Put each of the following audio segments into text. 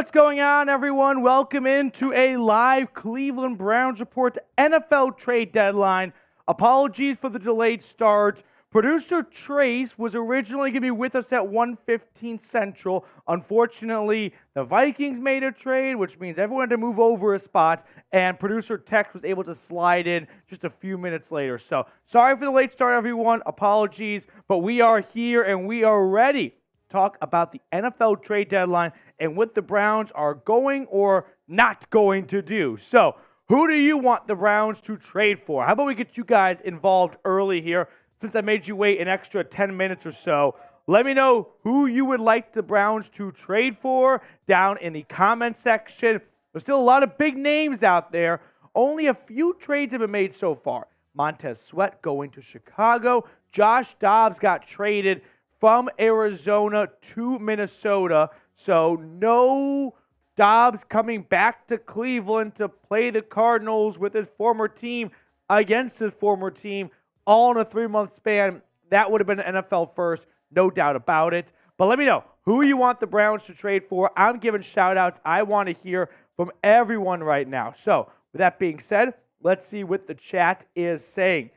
What's going on, everyone? Welcome into a live Cleveland Browns report to NFL trade deadline. Apologies for the delayed start. Producer Trace was originally going to be with us at 1:15 Central. Unfortunately, the Vikings made a trade, which means everyone had to move over a spot, and producer Tex was able to slide in just a few minutes later. So, sorry for the late start, everyone. Apologies, but we are here and we are ready to talk about the NFL trade deadline and what the Browns are going or not going to do. So, who do you want the Browns to trade for? How about we get you guys involved early here? Since I made you wait an extra 10 minutes or so, let me know who you would like the Browns to trade for down in the comment section. There's still a lot of big names out there. Only a few trades have been made so far. Montez Sweat going to Chicago. Josh Dobbs got traded from Arizona to Minnesota. So no Dobbs coming back to Cleveland to play the Cardinals with his former team against his former team all in a 3-month span. That would have been an NFL first, no doubt about it. But let me know who you want the Browns to trade for. I'm giving shout-outs. I want to hear from everyone right now. So with that being said, let's see what the chat is saying.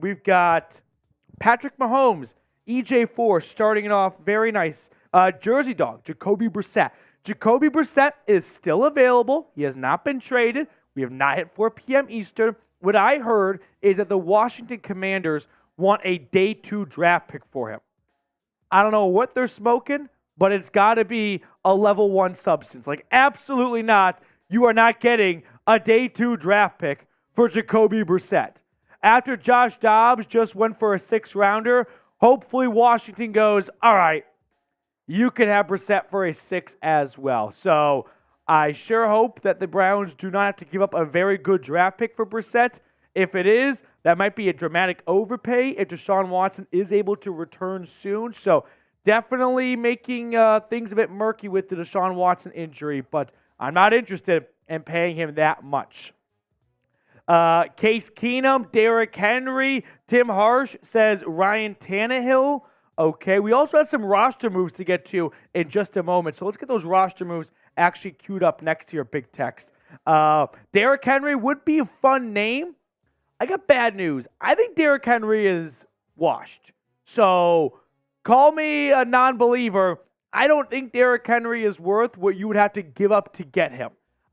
We've got Patrick Mahomes, EJ4 starting it off very nice. Jersey Dog, Jacoby Brissett. Jacoby Brissett is still available. He has not been traded. We have not hit 4 p.m. Eastern. What I heard is that the Washington Commanders want a day 2 draft pick for him. I don't know what they're smoking, but it's got to be a level 1 substance. Like, absolutely not. You are not getting a day 2 draft pick for Jacoby Brissett. After Josh Dobbs just went for a 6th-rounder, hopefully Washington goes, all right, you can have Brissett for a 6 as well. So I sure hope that the Browns do not have to give up a very good draft pick for Brissett. If it is, that might be a dramatic overpay if Deshaun Watson is able to return soon. So definitely making things a bit murky with the Deshaun Watson injury, but I'm not interested in paying him that much. Case Keenum, Derrick Henry, Tim Harsh says Ryan Tannehill. Okay, we also have some roster moves to get to in just a moment. So let's get those roster moves actually queued up next to your big text. Derrick Henry would be a fun name. I got bad news. I think Derrick Henry is washed. So call me a non-believer. I don't think Derrick Henry is worth what you would have to give up to get him.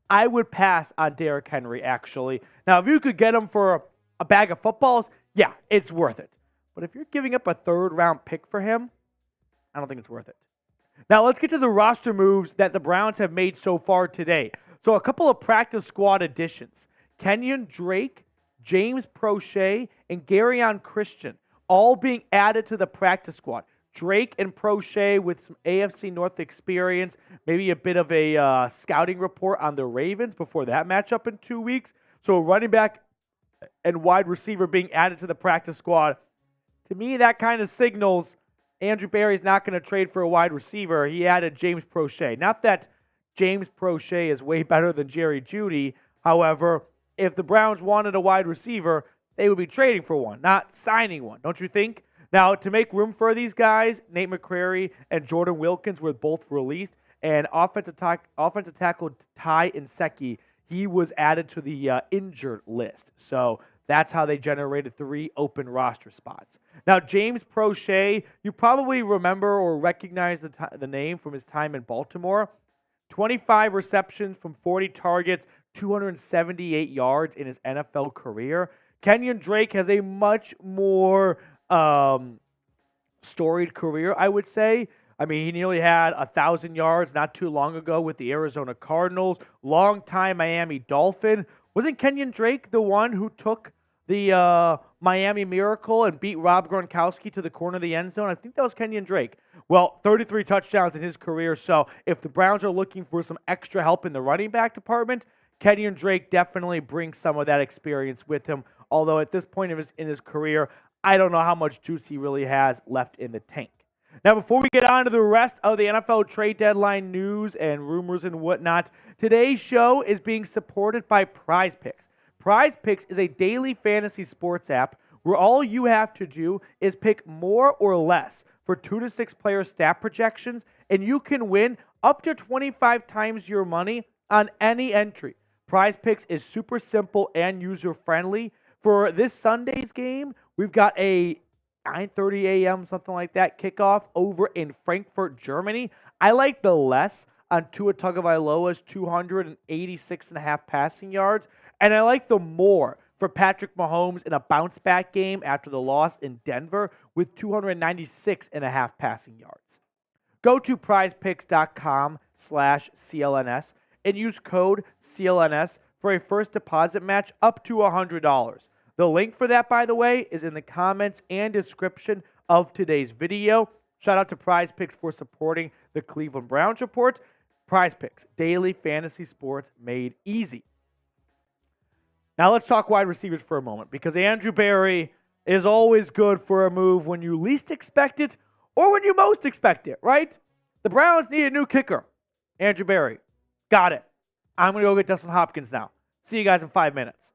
I would pass on Derrick Henry, actually. Now, if you could get him for a bag of footballs, yeah, it's worth it. But if you're giving up a 3rd-round pick for him, I don't think it's worth it. Now, let's get to the roster moves that the Browns have made so far today. So, a couple of practice squad additions. Kenyon Drake, James Prochet, and Garyon Christian all being added to the practice squad. Drake and Prochet with some AFC North experience, maybe a bit of a scouting report on the Ravens before that matchup in 2 weeks. So, running back and wide receiver being added to the practice squad. To me, that kind of signals Andrew Berry's not going to trade for a wide receiver. He added James Prochet. Not that James Prochet is way better than Jerry Jeudy. However, if the Browns wanted a wide receiver, they would be trading for one, not signing one, don't you think? Now, to make room for these guys, Nate McCrary and Jordan Wilkins were both released, and offensive tackle Ty Nsekhe, he was added to the injured list. So that's how they generated 3 open roster spots. Now, James Prochet, you probably remember or recognize the name from his time in Baltimore. 25 receptions from 40 targets, 278 yards in his NFL career. Kenyon Drake has a much more storied career, I would say. I mean, he nearly had 1,000 yards not too long ago with the Arizona Cardinals. Longtime Miami Dolphin. Wasn't Kenyon Drake the one who took the Miami Miracle and beat Rob Gronkowski to the corner of the end zone? I think that was Kenyon Drake. Well, 33 touchdowns in his career. So if the Browns are looking for some extra help in the running back department, Kenyon Drake definitely brings some of that experience with him. Although at this point in his career, I don't know how much juice he really has left in the tank. Now, before we get on to the rest of the NFL trade deadline news and rumors and whatnot, today's show is being supported by Prize Picks. Prize Picks is a daily fantasy sports app where all you have to do is pick more or less for 2 to 6 player stat projections, and you can win up to 25 times your money on any entry. Prize Picks is super simple and user-friendly. For this Sunday's game, we've got a 9:30 a.m., something like that, kickoff over in Frankfurt, Germany. I like the less on Tua Tagovailoa's 286.5 passing yards, and I like the more for Patrick Mahomes in a bounce-back game after the loss in Denver with 296.5 passing yards. Go to prizepicks.com/CLNS and use code CLNS for a first deposit match up to $100. The link for that, by the way, is in the comments and description of today's video. Shout out to Prize Picks for supporting the Cleveland Browns Report. Prize Picks, daily fantasy sports made easy. Now let's talk wide receivers for a moment, because Andrew Berry is always good for a move when you least expect it or when you most expect it, right? The Browns need a new kicker. Andrew Berry, got it. I'm going to go get Dustin Hopkins now. See you guys in 5 minutes.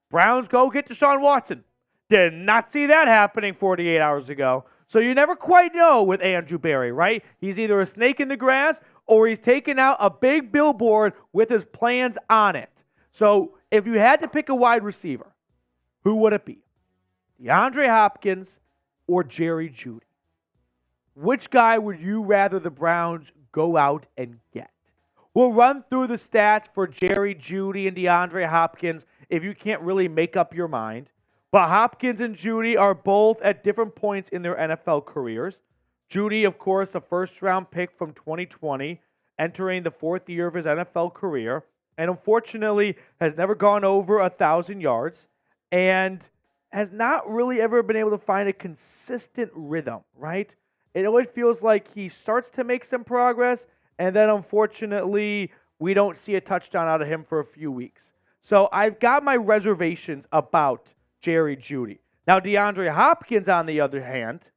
Browns go get Deshaun Watson. Did not see that happening 48 hours ago. So you never quite know with Andrew Berry, right? He's either a snake in the grass or he's taking out a big billboard with his plans on it. So if you had to pick a wide receiver, who would it be? DeAndre Hopkins or Jerry Jeudy? Which guy would you rather the Browns go out and get? We'll run through the stats for Jerry Jeudy and DeAndre Hopkins if you can't really make up your mind. But Hopkins and Jeudy are both at different points in their NFL careers. Jeudy, of course, a first-round pick from 2020, entering the 4th year of his NFL career, and unfortunately has never gone over 1,000 yards and has not really ever been able to find a consistent rhythm, right? It always feels like he starts to make some progress, and then unfortunately, we don't see a touchdown out of him for a few weeks. So I've got my reservations about Jerry Jeudy. Now, DeAndre Hopkins, on the other hand,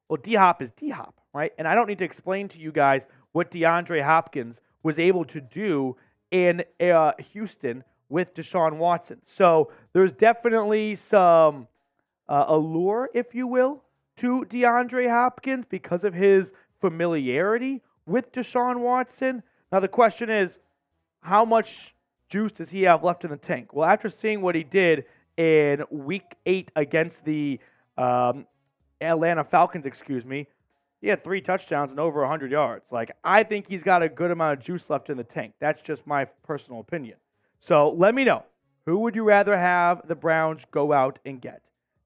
well, D-Hop is D-Hop, right? And I don't need to explain to you guys what DeAndre Hopkins was able to do in Houston with Deshaun Watson. So there's definitely some allure, if you will, to DeAndre Hopkins because of his familiarity with Deshaun Watson. Now, the question is, how much juice does he have left in the tank? Well, after seeing what he did in Week 8 against the Atlanta Falcons, he had 3 touchdowns and over 100 yards. Like, I think he's got a good amount of juice left in the tank. That's just my personal opinion. So let me know. Who would you rather have the Browns go out and get?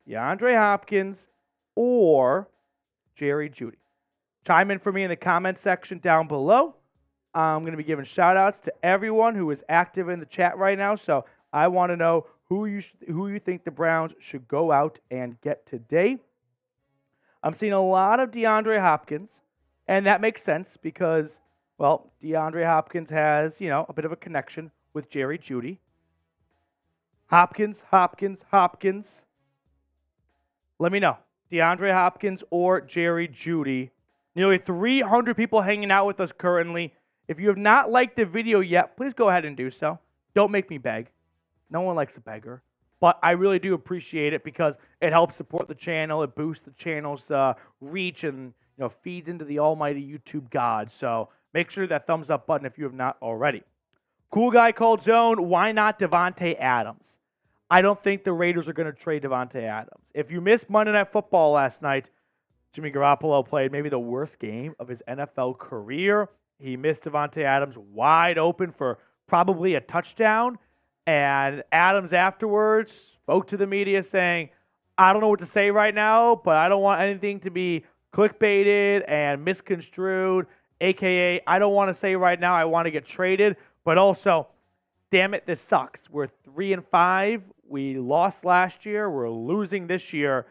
DeAndre Hopkins or Jerry Jeudy? Chime in for me in the comment section down below. I'm going to be giving shout-outs to everyone who is active in the chat right now. So I want to know who you think the Browns should go out and get today. I'm seeing a lot of DeAndre Hopkins, and that makes sense because, well, DeAndre Hopkins has, a bit of a connection with Jerry Jeudy. Hopkins. Let me know. DeAndre Hopkins or Jerry Jeudy. Nearly 300 people hanging out with us currently. If you have not liked the video yet, please go ahead and do so. Don't make me beg. No one likes a beggar. But I really do appreciate it because it helps support the channel. It boosts the channel's reach and feeds into the almighty YouTube God. So make sure that thumbs up button if you have not already. Cool guy called Zone. Why not Davante Adams? I don't think the Raiders are going to trade Davante Adams. If you missed Monday Night Football last night, Jimmy Garoppolo played maybe the worst game of his NFL career. He missed Davante Adams wide open for probably a touchdown. And Adams afterwards spoke to the media saying, I don't know what to say right now, but I don't want anything to be clickbaited and misconstrued, a.k.a. I don't want to say right now I want to get traded, but also, damn it, this sucks. We're 3-5. We lost last year. We're losing this year.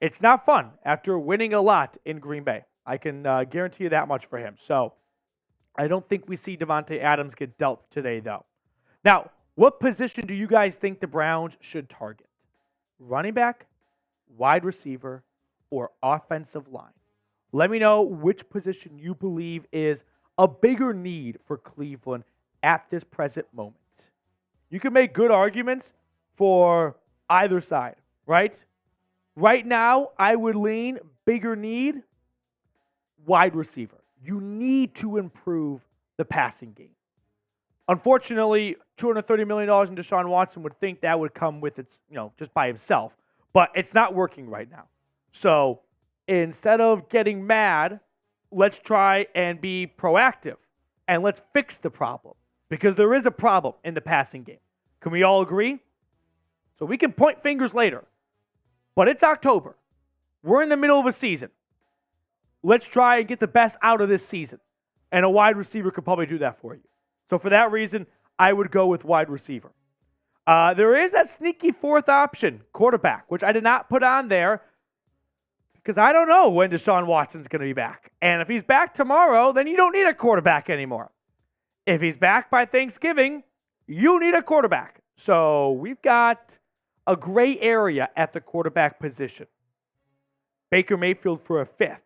It's not fun after winning a lot in Green Bay. I can guarantee you that much for him. So I don't think we see Davante Adams get dealt today, though. Now, what position do you guys think the Browns should target? Running back, wide receiver, or offensive line? Let me know which position you believe is a bigger need for Cleveland at this present moment. You can make good arguments for either side, right? Right now, I would lean bigger need, wide receiver. You need to improve the passing game. Unfortunately, $230 million in Deshaun Watson would think that would come with its, just by himself. But it's not working right now. So instead of getting mad, let's try and be proactive. And let's fix the problem. Because there is a problem in the passing game. Can we all agree? So we can point fingers later. But it's October. We're in the middle of a season. Let's try and get the best out of this season. And a wide receiver could probably do that for you. So for that reason, I would go with wide receiver. There is that sneaky fourth option, quarterback, which I did not put on there because I don't know when Deshaun Watson's going to be back. And if he's back tomorrow, then you don't need a quarterback anymore. If he's back by Thanksgiving, you need a quarterback. So we've got a gray area at the quarterback position. Baker Mayfield for a fifth.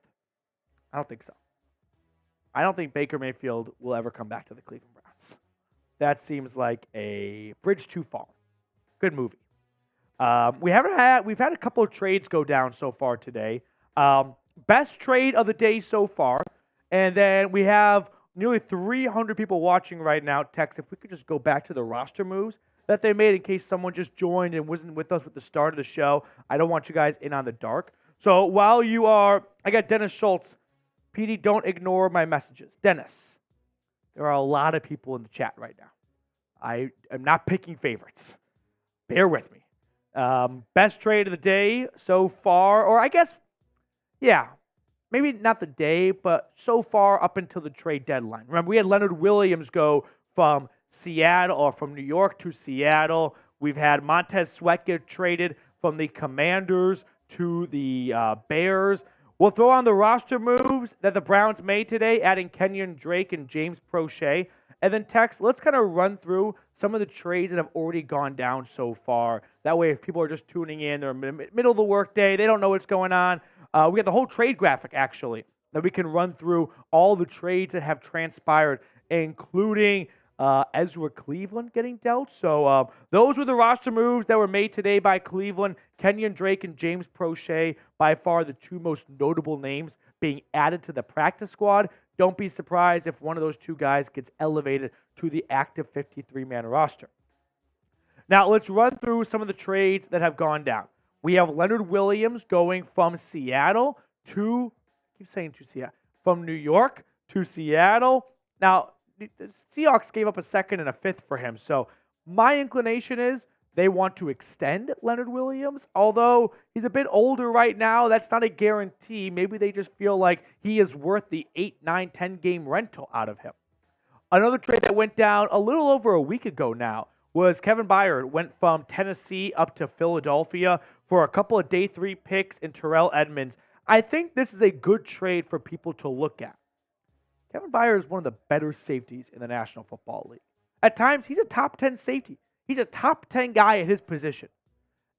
I don't think so. I don't think Baker Mayfield will ever come back to the Cleveland Browns. That seems like a bridge too far. Good movie. We've had a couple of trades go down so far today. Best trade of the day so far. And then we have nearly 300 people watching right now. Text, if we could just go back to the roster moves that they made in case someone just joined and wasn't with us with the start of the show. I don't want you guys in on the dark. So while you are, I got Dennis Schultz. PD, don't ignore my messages. Dennis, there are a lot of people in the chat right now. I am not picking favorites. Bear with me. Best trade of the day so far, or I guess, maybe not the day, but so far up until the trade deadline. Remember, we had Leonard Williams go from Seattle or from New York to Seattle. We've had Montez Sweat get traded from the Commanders to the Bears. We'll throw on the roster moves that the Browns made today, adding Kenyon Drake and James Prochet. And then, Tex, let's kind of run through some of the trades that have already gone down so far. That way, if people are just tuning in, they're in the middle of the workday, they don't know what's going on. We got the whole trade graphic, actually, that we can run through all the trades that have transpired, including Ezra Cleveland getting dealt. So those were the roster moves that were made today by Cleveland. Kenyon Drake and James Prochet, by far the two most notable names being added to the practice squad. Don't be surprised if one of those two guys gets elevated to the active 53-man roster. Now, let's run through some of the trades that have gone down. We have Leonard Williams going from Seattle to, from New York to Seattle. Now, the Seahawks gave up a second and a fifth for him. So my inclination is they want to extend Leonard Williams. Although he's a bit older right now, that's not a guarantee. Maybe they just feel like he is worth the 8, 9, 10 game rental out of him. Another trade that went down a little over a week ago now was Kevin Byard went from Tennessee up to Philadelphia for a couple of day 3 picks in Terrell Edmonds. I think this is a good trade for people to look at. Kevin Byard is one of the better safeties in the National Football League. At times, he's a top 10 safety. He's a top 10 guy at his position.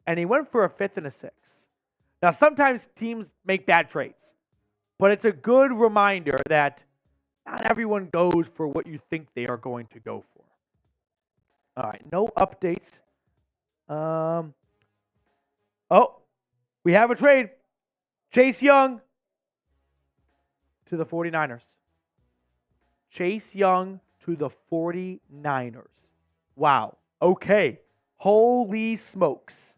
And he went for a fifth and a sixth. Now, sometimes teams make bad trades. But it's a good reminder that not everyone goes for what you think they are going to go for. All right, no updates. We have a trade. Chase Young to the 49ers. Chase Young to the 49ers. Wow. Okay. Holy smokes.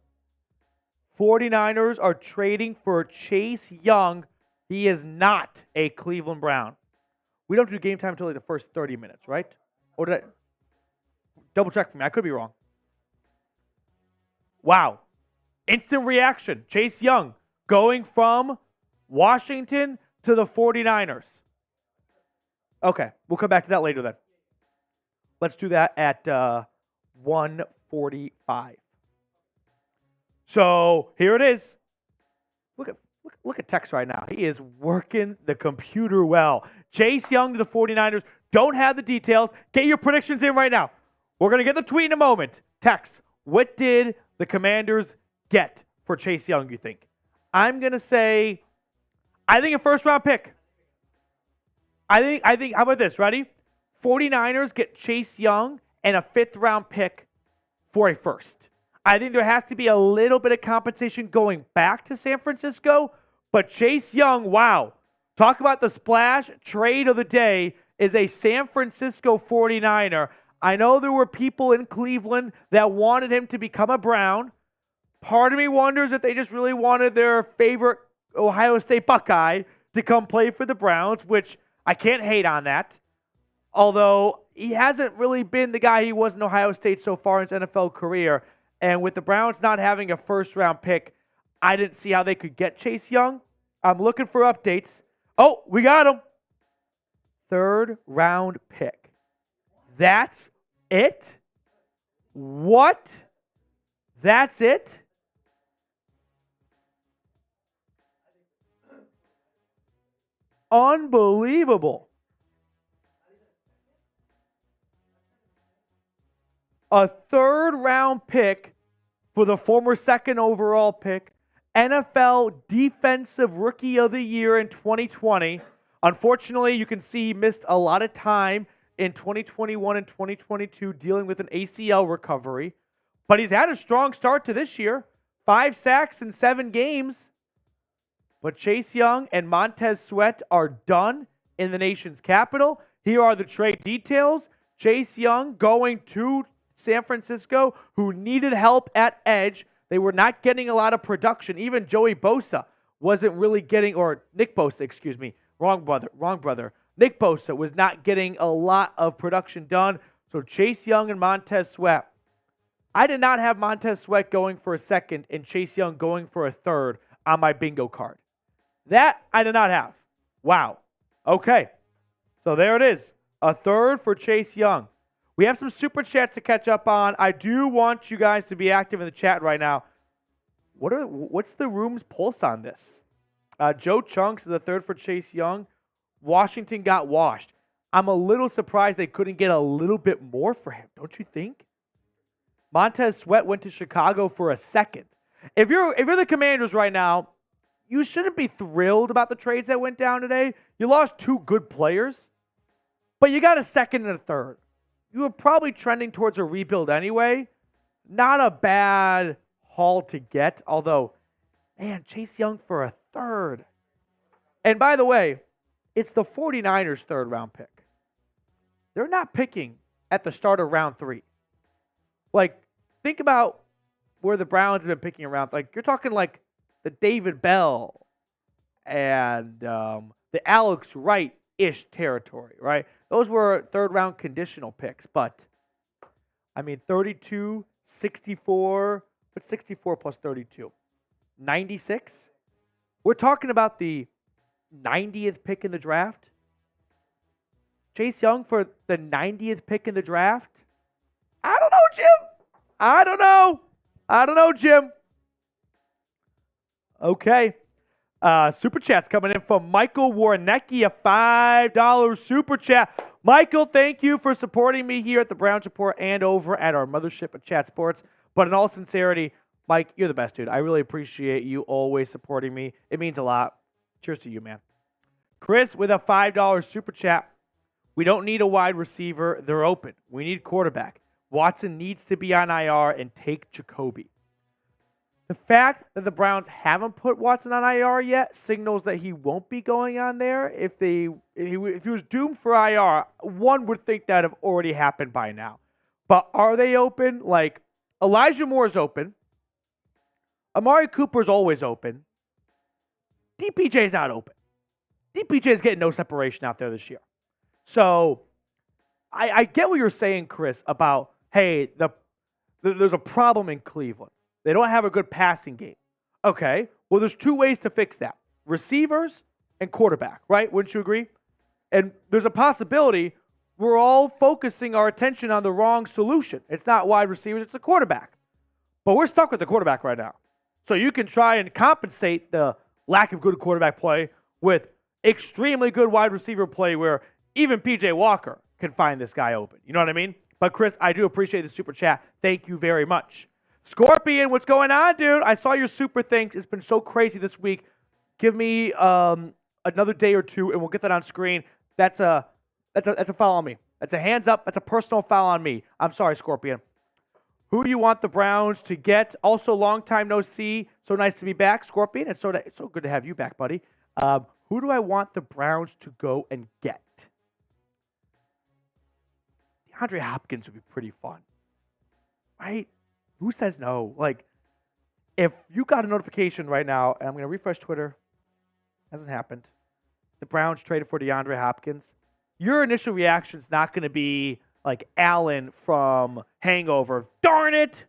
49ers are trading for Chase Young. He is not a Cleveland Brown. We don't do game time until like the first 30 minutes, right? Or did I double check for me? I could be wrong. Wow. Instant reaction. Chase Young going from Washington to the 49ers. Okay, we'll come back to that later then. Let's do that at 1:45. So here it is. Look at Tex right now. He is working the computer well. Chase Young to the 49ers. Don't have the details. Get your predictions in right now. We're going to get the tweet in a moment. Tex, what did the Commanders get for Chase Young, you think? I'm going to say, I think a first-round pick. I think, how about this? Ready? 49ers get Chase Young and a fifth-round pick for a first. I think there has to be a little bit of compensation going back to San Francisco. But Chase Young, wow. Talk about the splash trade of the day is a San Francisco 49er. I know there were people in Cleveland that wanted him to become a Brown. Part of me wonders if they just really wanted their favorite Ohio State Buckeye to come play for the Browns, which I can't hate on that. Although he hasn't really been the guy he was in Ohio State so far in his NFL career. And with the Browns not having a first-round pick, I didn't see how they could get Chase Young. I'm looking for updates. Oh, we got him. Third-round pick. That's it? What? That's it? Unbelievable. A third-round pick for the former second overall pick, NFL Defensive Rookie of the Year in 2020. Unfortunately, you can see he missed a lot of time in 2021 and 2022 dealing with an ACL recovery. But he's had a strong start to this year. 5 sacks in 7 games. But Chase Young and Montez Sweat are done in the nation's capital. Here are the trade details. Chase Young going to San Francisco, who needed help at edge. They were not getting a lot of production. Even Joey Bosa wasn't really getting, or Nick Bosa, excuse me. Wrong brother. Nick Bosa was not getting a lot of production done. So Chase Young and Montez Sweat. I did not have Montez Sweat going for a second and Chase Young going for a third on my bingo card. That I did not have. Wow. Okay. So there it is. A third for Chase Young. We have some super chats to catch up on. I do want you guys to be active in the chat right now. What's the room's pulse on this? Joe Chunks is a third for Chase Young. Washington got washed. I'm a little surprised they couldn't get a little bit more for him, don't you think? Montez Sweat went to Chicago for a second. If you're the Commanders right now, you shouldn't be thrilled about the trades that went down today. You lost 2 good players, but you got a second and a third. You were probably trending towards a rebuild anyway. Not a bad haul to get, although, man, Chase Young for a third. And by the way, it's the 49ers' third-round pick. They're not picking at the start of round 3. Like, think about where the Browns have been picking around. Like, you're talking like the David Bell and the Alex Wright-ish territory, right? Those were third-round conditional picks. But, I mean, 32, 64, what's 64 plus 32? 96? We're talking about the 90th pick in the draft. Chase Young for the 90th pick in the draft. I don't know, Jim. I don't know, Jim. Okay. Super chat's coming in from Michael Warnecki, a $5 super chat. Michael, thank you for supporting me here at the Browns Report and over at our mothership at Chat Sports. But in all sincerity, Mike, you're the best, dude. I really appreciate you always supporting me. It means a lot. Cheers to you, man. Chris with a $5 super chat. We don't need a wide receiver. They're open. We need quarterback. Watson needs to be on IR and take Jacoby. The fact that the Browns haven't put Watson on IR yet signals that he won't be going on there. If he was doomed for IR, one would think that have already happened by now. But are they open? Like, Elijah Moore's open. Amari Cooper's always open. DPJ's not open. DPJ's getting no separation out there this year. So I get what you're saying, Chris, about, hey, there's a problem in Cleveland. They don't have a good passing game. Okay, well, there's 2 ways to fix that. Receivers and quarterback, right? Wouldn't you agree? And there's a possibility we're all focusing our attention on the wrong solution. It's not wide receivers, it's the quarterback. But we're stuck with the quarterback right now. So you can try and compensate the lack of good quarterback play with extremely good wide receiver play where even P.J. Walker can find this guy open. You know what I mean? But, Chris, I do appreciate the super chat. Thank you very much. Scorpion, what's going on, dude? I saw your super thanks. It's been so crazy this week. Give me another day or 2, and we'll get that on screen. That's a foul on me. That's a hands up. That's a personal foul on me. I'm sorry, Scorpion. who you want the Browns to get. Also, long time no see. So nice to be back, Scorpion. It's so good to have you back, buddy. Who do I want the Browns to go and get? DeAndre Hopkins would be pretty fun, right? Who says no? Like, if you got a notification right now, and I'm going to refresh Twitter, hasn't happened, the Browns traded for DeAndre Hopkins, your initial reaction is not going to be like Alan from Hangover. Darn it!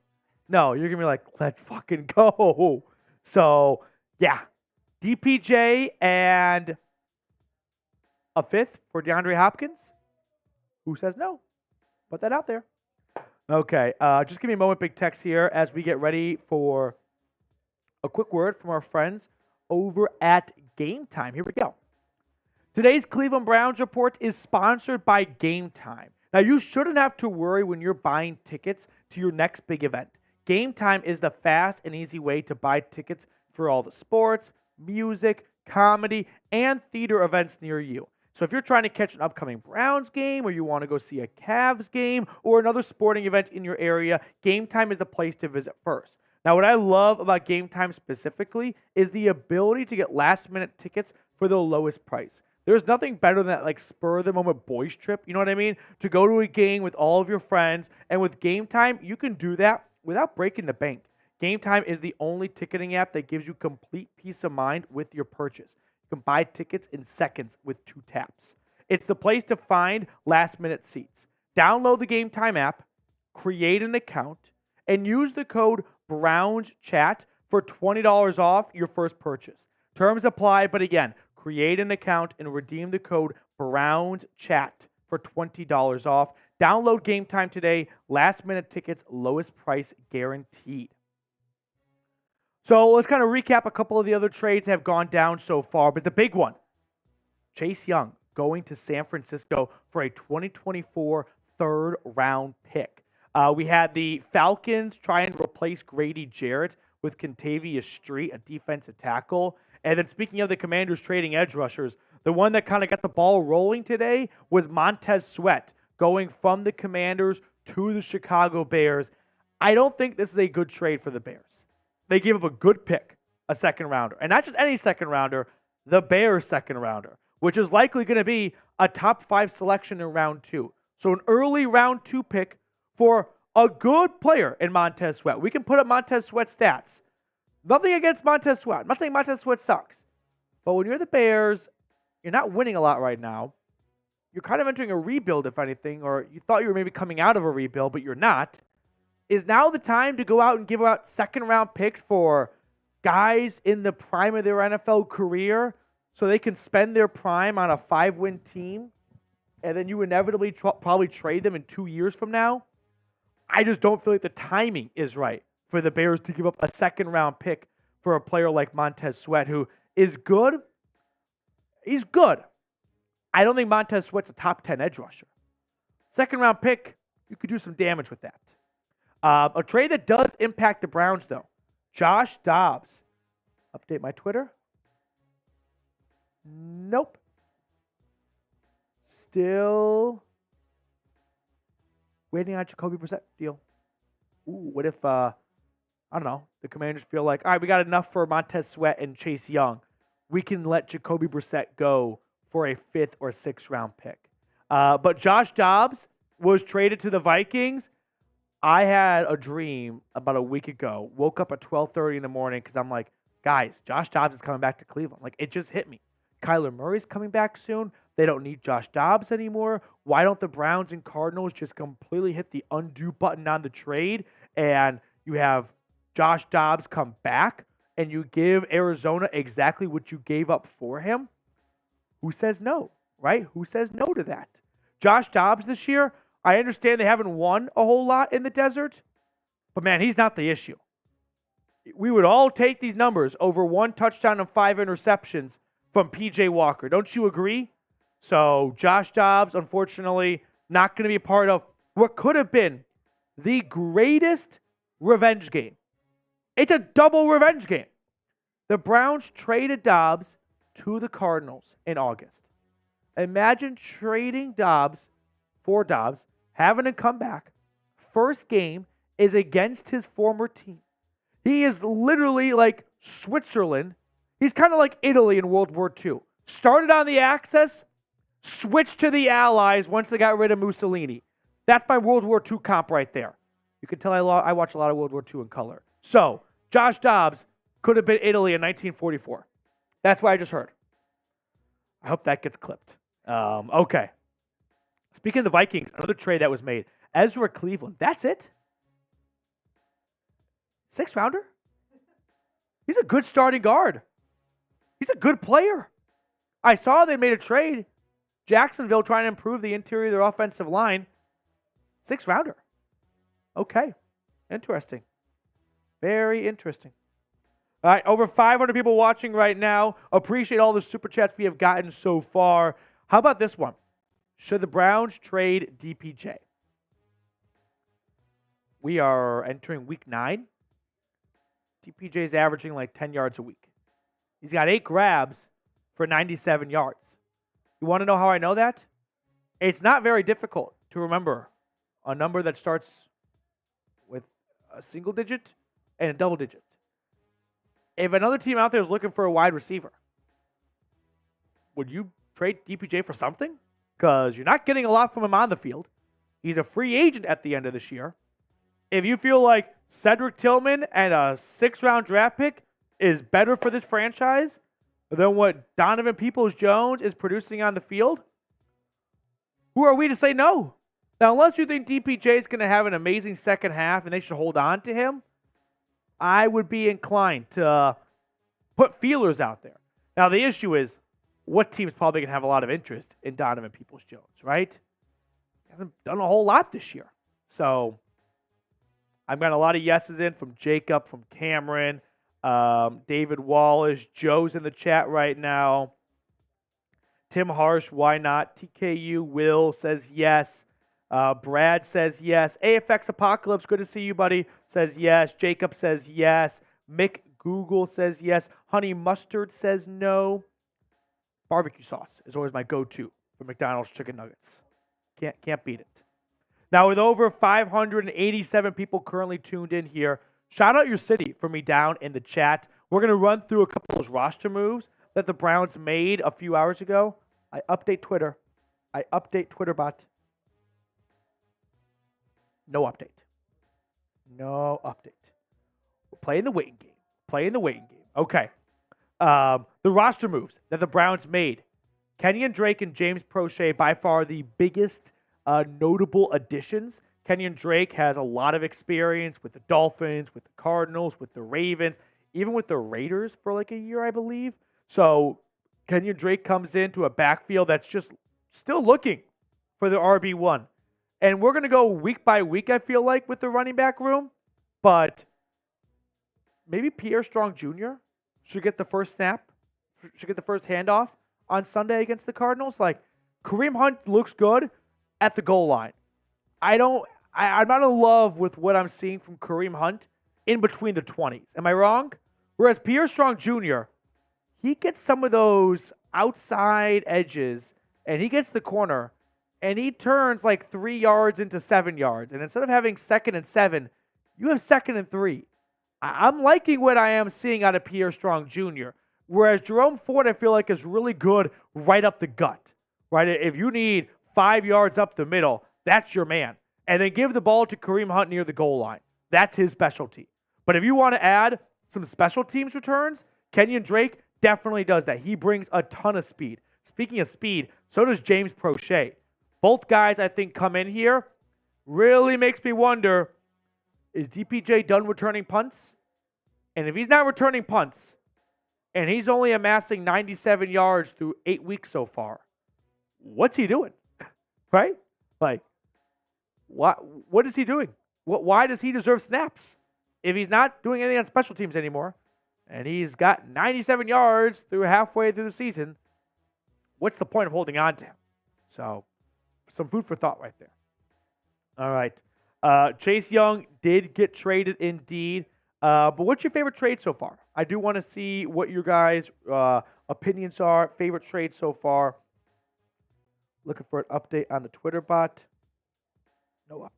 No, you're going to be like, let's fucking go. So, yeah. DPJ and a fifth for DeAndre Hopkins. Who says no? Put that out there. Okay, just give me a moment, big text here, as we get ready for a quick word from our friends over at Game Time. Here we go. Today's Cleveland Browns report is sponsored by Game Time. Now, you shouldn't have to worry when you're buying tickets to your next big event. Game Time is the fast and easy way to buy tickets for all the sports, music, comedy, and theater events near you. So if you're trying to catch an upcoming Browns game, or you want to go see a Cavs game, or another sporting event in your area, Game Time is the place to visit first. Now, what I love about Game Time specifically is the ability to get last-minute tickets for the lowest price. There's nothing better than that, like, spur-of-the-moment boys trip, you know what I mean? To go to a game with all of your friends, and with Game Time, you can do that without breaking the bank. Game Time is the only ticketing app that gives you complete peace of mind with your purchase. You can buy tickets in seconds with 2 taps. It's the place to find last-minute seats. Download the Game Time app, create an account, and use the code BROWNSCHAT for $20 off your first purchase. Terms apply, but again, create an account and redeem the code BROWNSCHAT for $20 off. Download Game Time today. Last-minute tickets, lowest price guaranteed. So let's kind of recap a couple of the other trades that have gone down so far. But the big one, Chase Young going to San Francisco for a 2024 third-round pick. We had the Falcons try and replace Grady Jarrett with Contavious Street, a defensive tackle. And then speaking of the Commanders trading edge rushers, the one that kind of got the ball rolling today was Montez Sweat going from the Commanders to the Chicago Bears. I don't think this is a good trade for the Bears. They gave up a good pick, a second rounder. And not just any second rounder, the Bears second rounder, which is likely going to be a top 5 selection in round 2. So an early round 2 pick for a good player in Montez Sweat. We can put up Montez Sweat's stats. Nothing against Montez Sweat. I'm not saying Montez Sweat sucks. But when you're the Bears, you're not winning a lot right now. You're kind of entering a rebuild, if anything, or you thought you were maybe coming out of a rebuild, but you're not. Is now the time to go out and give out second-round picks for guys in the prime of their NFL career so they can spend their prime on a 5-win team, and then you inevitably probably trade them in 2 years from now? I just don't feel like the timing is right for the Bears to give up a second-round pick for a player like Montez Sweat, who is good. He's good. I don't think Montez Sweat's a top 10 edge rusher. Second-round pick, you could do some damage with that. A trade that does impact the Browns, though. Josh Dobbs. Update my Twitter. Nope. Still waiting on Jacoby Brissett deal. Ooh, what if, I don't know, the Commanders feel like, all right, we got enough for Montez Sweat and Chase Young. We can let Jacoby Brissett go for a 5th or 6th round pick. But Josh Dobbs was traded to the Vikings. I had a dream about a week ago. Woke up at 12:30 in the morning because I'm like, guys, Josh Dobbs is coming back to Cleveland. Like, it just hit me. Kyler Murray's coming back soon. They don't need Josh Dobbs anymore. Why don't the Browns and Cardinals just completely hit the undo button on the trade, and you have Josh Dobbs come back, and you give Arizona exactly what you gave up for him? Who says no, right? Who says no to that? Josh Dobbs this year, I understand they haven't won a whole lot in the desert, but man, he's not the issue. We would all take these numbers over 1 touchdown and 5 interceptions from P.J. Walker. Don't you agree? So Josh Dobbs, unfortunately, not going to be a part of what could have been the greatest revenge game. It's a double revenge game. The Browns traded Dobbs to the Cardinals in August. Imagine trading Dobbs for Dobbs, having to come back, first game is against his former team. He is literally like Switzerland. He's kind of like Italy in World War II. Started on the Axis, switched to the Allies once they got rid of Mussolini. That's my World War II comp right there. You can tell I watch a lot of World War II in color. So, Josh Dobbs could have been Italy in 1944. That's what I just heard. I hope that gets clipped. Okay. Speaking of the Vikings, another trade that was made. Ezra Cleveland. That's it? 6th rounder? He's a good starting guard. He's a good player. I saw they made a trade. Jacksonville trying to improve the interior of their offensive line. 6th rounder. Okay. Interesting. Very interesting. All right, over 500 people watching right now. Appreciate all the super chats we have gotten so far. How about this one? Should the Browns trade DPJ? We are entering week 9. DPJ is averaging like 10 yards a week. He's got 8 grabs for 97 yards. You want to know how I know that? It's not very difficult to remember a number that starts with a single digit and a double digit. If another team out there is looking for a wide receiver, would you trade DPJ for something? Because you're not getting a lot from him on the field. He's a free agent at the end of this year. If you feel like Cedric Tillman and a 6th-round draft pick is better for this franchise than what Donovan Peoples-Jones is producing on the field, who are we to say no? Now, unless you think DPJ is going to have an amazing second half and they should hold on to him, I would be inclined to put feelers out there. Now, the issue is, what team's probably going to have a lot of interest in Donovan Peoples-Jones, right? He hasn't done a whole lot this year. So, I've got a lot of yeses in from Jacob, from Cameron, David Wallace. Joe's in the chat right now. Tim Harsh, why not? TKU Will says yes. Brad says yes. AFX Apocalypse, good to see you, buddy, says yes. Jacob says yes. Mick Google says yes. Honey Mustard says no. Barbecue sauce is always my go-to for McDonald's chicken nuggets. Can't beat it. Now, with over 587 people currently tuned in here, shout out your city for me down in the chat. We're going to run through a couple of those roster moves that the Browns made a few hours ago. I update Twitter. I update TwitterBot. No update. No update. We're playing the waiting game. Playing the waiting game. Okay. The roster moves that the Browns made. Kenyon Drake and James Prochet, by far the biggest notable additions. Kenyon Drake has a lot of experience with the Dolphins, with the Cardinals, with the Ravens, even with the Raiders for like a year, I believe. So Kenyon Drake comes into a backfield that's just still looking for the RB1. And we're going to go week by week, I feel like, with the running back room. But maybe Pierre Strong Jr. should get the first snap, should get the first handoff on Sunday against the Cardinals. Like, Kareem Hunt looks good at the goal line. I'm not in love with what I'm seeing from Kareem Hunt in between the 20s. Am I wrong? Whereas Pierre Strong Jr., he gets some of those outside edges, and he gets the corner, and he turns like 3 yards into 7 yards. And instead of having 2nd and 7, you have 2nd and 3. I'm liking what I am seeing out of Pierre Strong Jr., whereas Jerome Ford, I feel like, is really good right up the gut, right? If you need 5 yards up the middle, that's your man. And then give the ball to Kareem Hunt near the goal line. That's his specialty. But if you want to add some special teams returns, Kenyon Drake definitely does that. He brings a ton of speed. Speaking of speed, so does James Prochet. Both guys, I think, come in here. Really makes me wonder, is DPJ done returning punts? And if he's not returning punts, and he's only amassing 97 yards through 8 weeks so far, what's he doing? Right? Like, what is he doing? Why does he deserve snaps? If he's not doing anything on special teams anymore, and he's got 97 yards through halfway through the season, what's the point of holding on to him? So, some food for thought right there. All right. Chase Young did get traded indeed. But what's your favorite trade so far? I do want to see what your guys' opinions are. Favorite trade so far. Looking for an update on the Twitter bot. No update.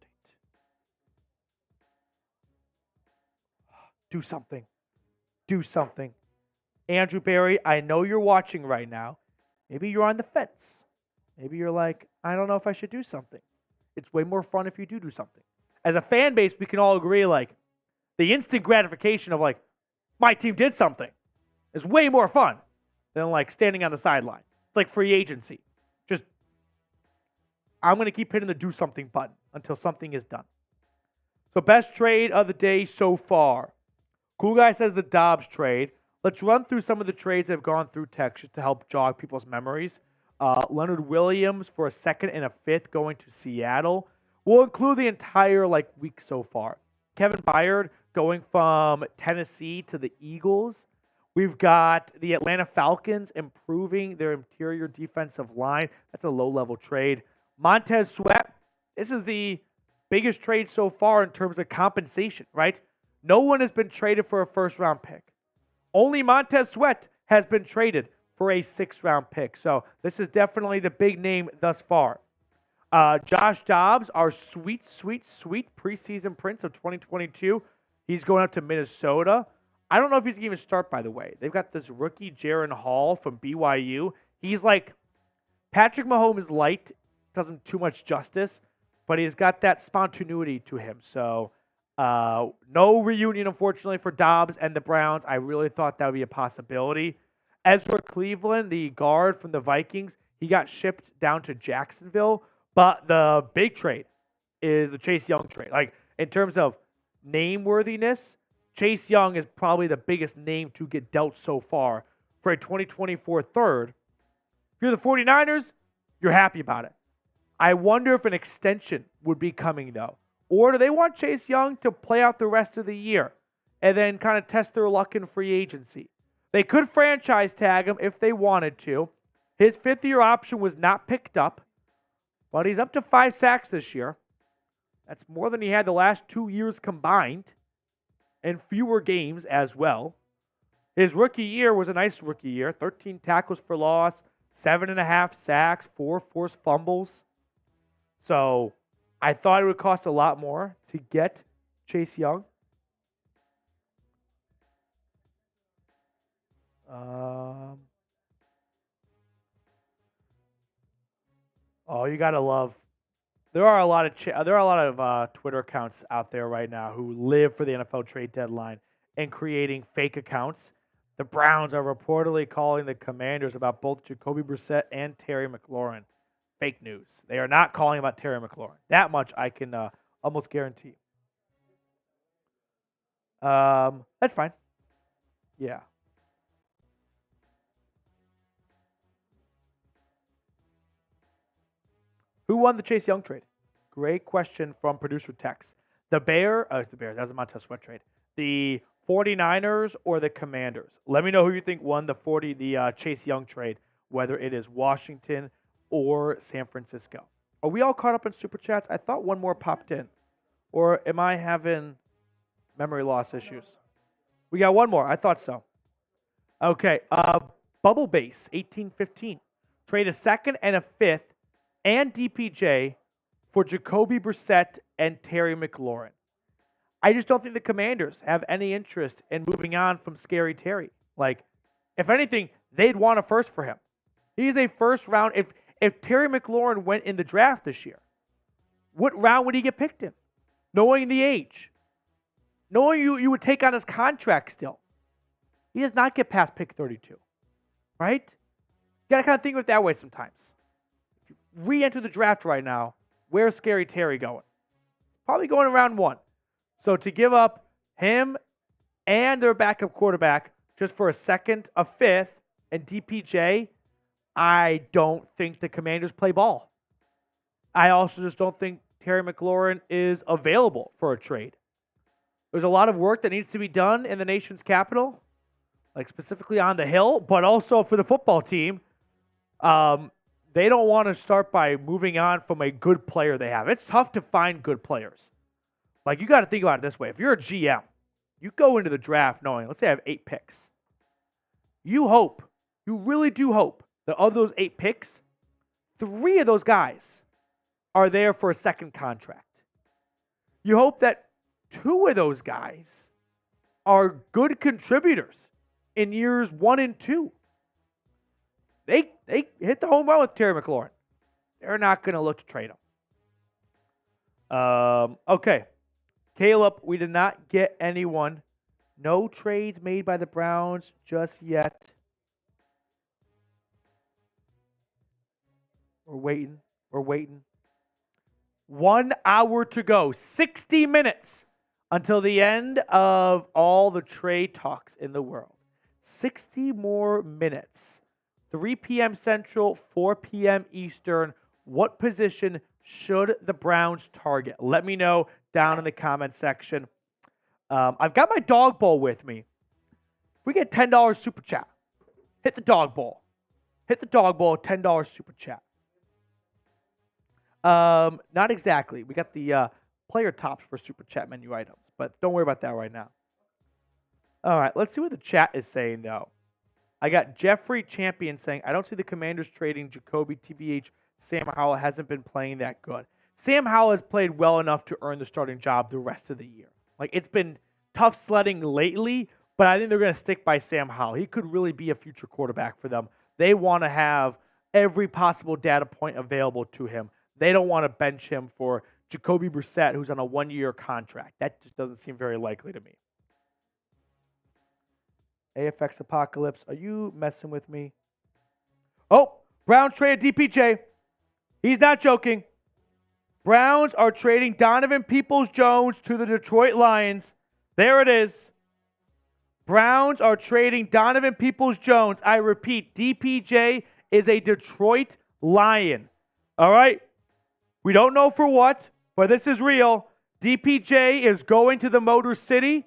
Do something. Do something. Andrew Berry, I know you're watching right now. Maybe you're on the fence. Maybe you're like, I don't know if I should do something. It's way more fun if you do something. As a fan base, we can all agree, like, the instant gratification of, like, my team did something is way more fun than, like, standing on the sideline. It's like free agency. Just, I'm going to keep hitting the do something button until something is done. So, best trade of the day so far. Cool Guy says the Dobbs trade. Let's run through some of the trades that have gone through text just to help jog people's memories. Leonard Williams for a second and a fifth going to Seattle. We'll include the entire week so far. Kevin Byard going from Tennessee to the Eagles. We've got the Atlanta Falcons improving their interior defensive line. That's a low-level trade. Montez Sweat. This is the biggest trade so far in terms of compensation, right? No one has been traded for a first-round pick. Only Montez Sweat has been traded for a sixth-round pick. So this is definitely the big name thus far. Josh Dobbs, our sweet preseason prince of 2022. He's going up to Minnesota. I don't know if he's going to even start, by the way. They've got this rookie, Jaron Hall from BYU. He's like Patrick Mahomes light. Does him too much justice, but he's got that spontaneity to him. So no reunion, unfortunately, for Dobbs and the Browns. I really thought that would be a possibility. As for Cleveland, the guard from the Vikings, he got shipped down to Jacksonville. But the big trade is the Chase Young trade. Like, in terms of name-worthiness, Chase Young is probably the biggest name to get dealt so far for a 2024 third. If you're the 49ers, you're happy about it. I wonder if an extension would be coming, though. Or do they want Chase Young to play out the rest of the year and then kind of test their luck in free agency? They could franchise tag him if they wanted to. His fifth-year option was not picked up, but he's up to 5 sacks this year. That's more than he had the last 2 years combined, and fewer games as well. His rookie year was a nice rookie year. 13 tackles for loss, 7.5 sacks, 4 forced fumbles. So I thought it would cost a lot more to get Chase Young. Oh, you gotta love. There are a lot of Twitter accounts out there right now who live for the NFL trade deadline and creating fake accounts. The Browns are reportedly calling the Commanders about both Jacoby Brissett and Terry McLaurin. Fake news. They are not calling about Terry McLaurin. That much I can almost guarantee. That's fine. Yeah. Who won the Chase Young trade? Great question from producer Tex. The Bears, that was a Montez Sweat trade. The 49ers or the Commanders? Let me know who you think won the Chase Young trade, whether it is Washington or San Francisco. Are we all caught up in Super Chats? I thought one more popped in. Or am I having memory loss issues? We got one more. I thought so. Okay. Bubble Base, 1815. Trade a second and a fifth and DPJ for Jacoby Brissett and Terry McLaurin. I just don't think the Commanders have any interest in moving on from Scary Terry. Like, if anything, they'd want a first for him. He's a first round. If Terry McLaurin went in the draft this year, what round would he get picked in? Knowing the age. Knowing you would take on his contract still. He does not get past pick 32. Right? You got to kind of think of it that way sometimes. If you re-enter the draft right now, where's Scary Terry going? Probably going around 1. So to give up him and their backup quarterback just for a second, a fifth, and DPJ, I don't think the Commanders play ball. I also just don't think Terry McLaurin is available for a trade. There's a lot of work that needs to be done in the nation's capital, like specifically on the Hill, but also for the football team. They don't want to start by moving on from a good player they have. It's tough to find good players. Like, you got to think about it this way. If you're a GM, you go into the draft knowing, let's say I have 8 picks. You really do hope that of those 8 picks, 3 of those guys are there for a second contract. You hope that 2 of those guys are good contributors in years 1 and 2. They hit the home run with Terry McLaurin. They're not going to look to trade him. Okay. Caleb, we did not get anyone. No trades made by the Browns just yet. We're waiting. 1 hour to go. 60 minutes until the end of all the trade talks in the world. 60 more minutes. 3 p.m. Central, 4 p.m. Eastern. What position should the Browns target? Let me know down in the comment section. I've got my dog bowl with me. If we get $10 super chat, hit the dog bowl. Hit the dog bowl, $10 super chat. Not exactly. We got the player tops for super chat menu items, but don't worry about that right now. All right, let's see what the chat is saying, though. I got Jeffrey Champion saying, I don't see the Commanders trading Jacoby, TBH. Sam Howell hasn't been playing that good. Sam Howell has played well enough to earn the starting job the rest of the year. Like, it's been tough sledding lately, but I think they're going to stick by Sam Howell. He could really be a future quarterback for them. They want to have every possible data point available to him. They don't want to bench him for Jacoby Brissett, who's on a 1-year contract. That just doesn't seem very likely to me. AFX Apocalypse, are you messing with me? Oh, Browns traded DPJ. He's not joking. Browns are trading Donovan Peoples-Jones to the Detroit Lions. There it is. Browns are trading Donovan Peoples-Jones. I repeat, DPJ is a Detroit Lion. All right? We don't know for what, but this is real. DPJ is going to the Motor City.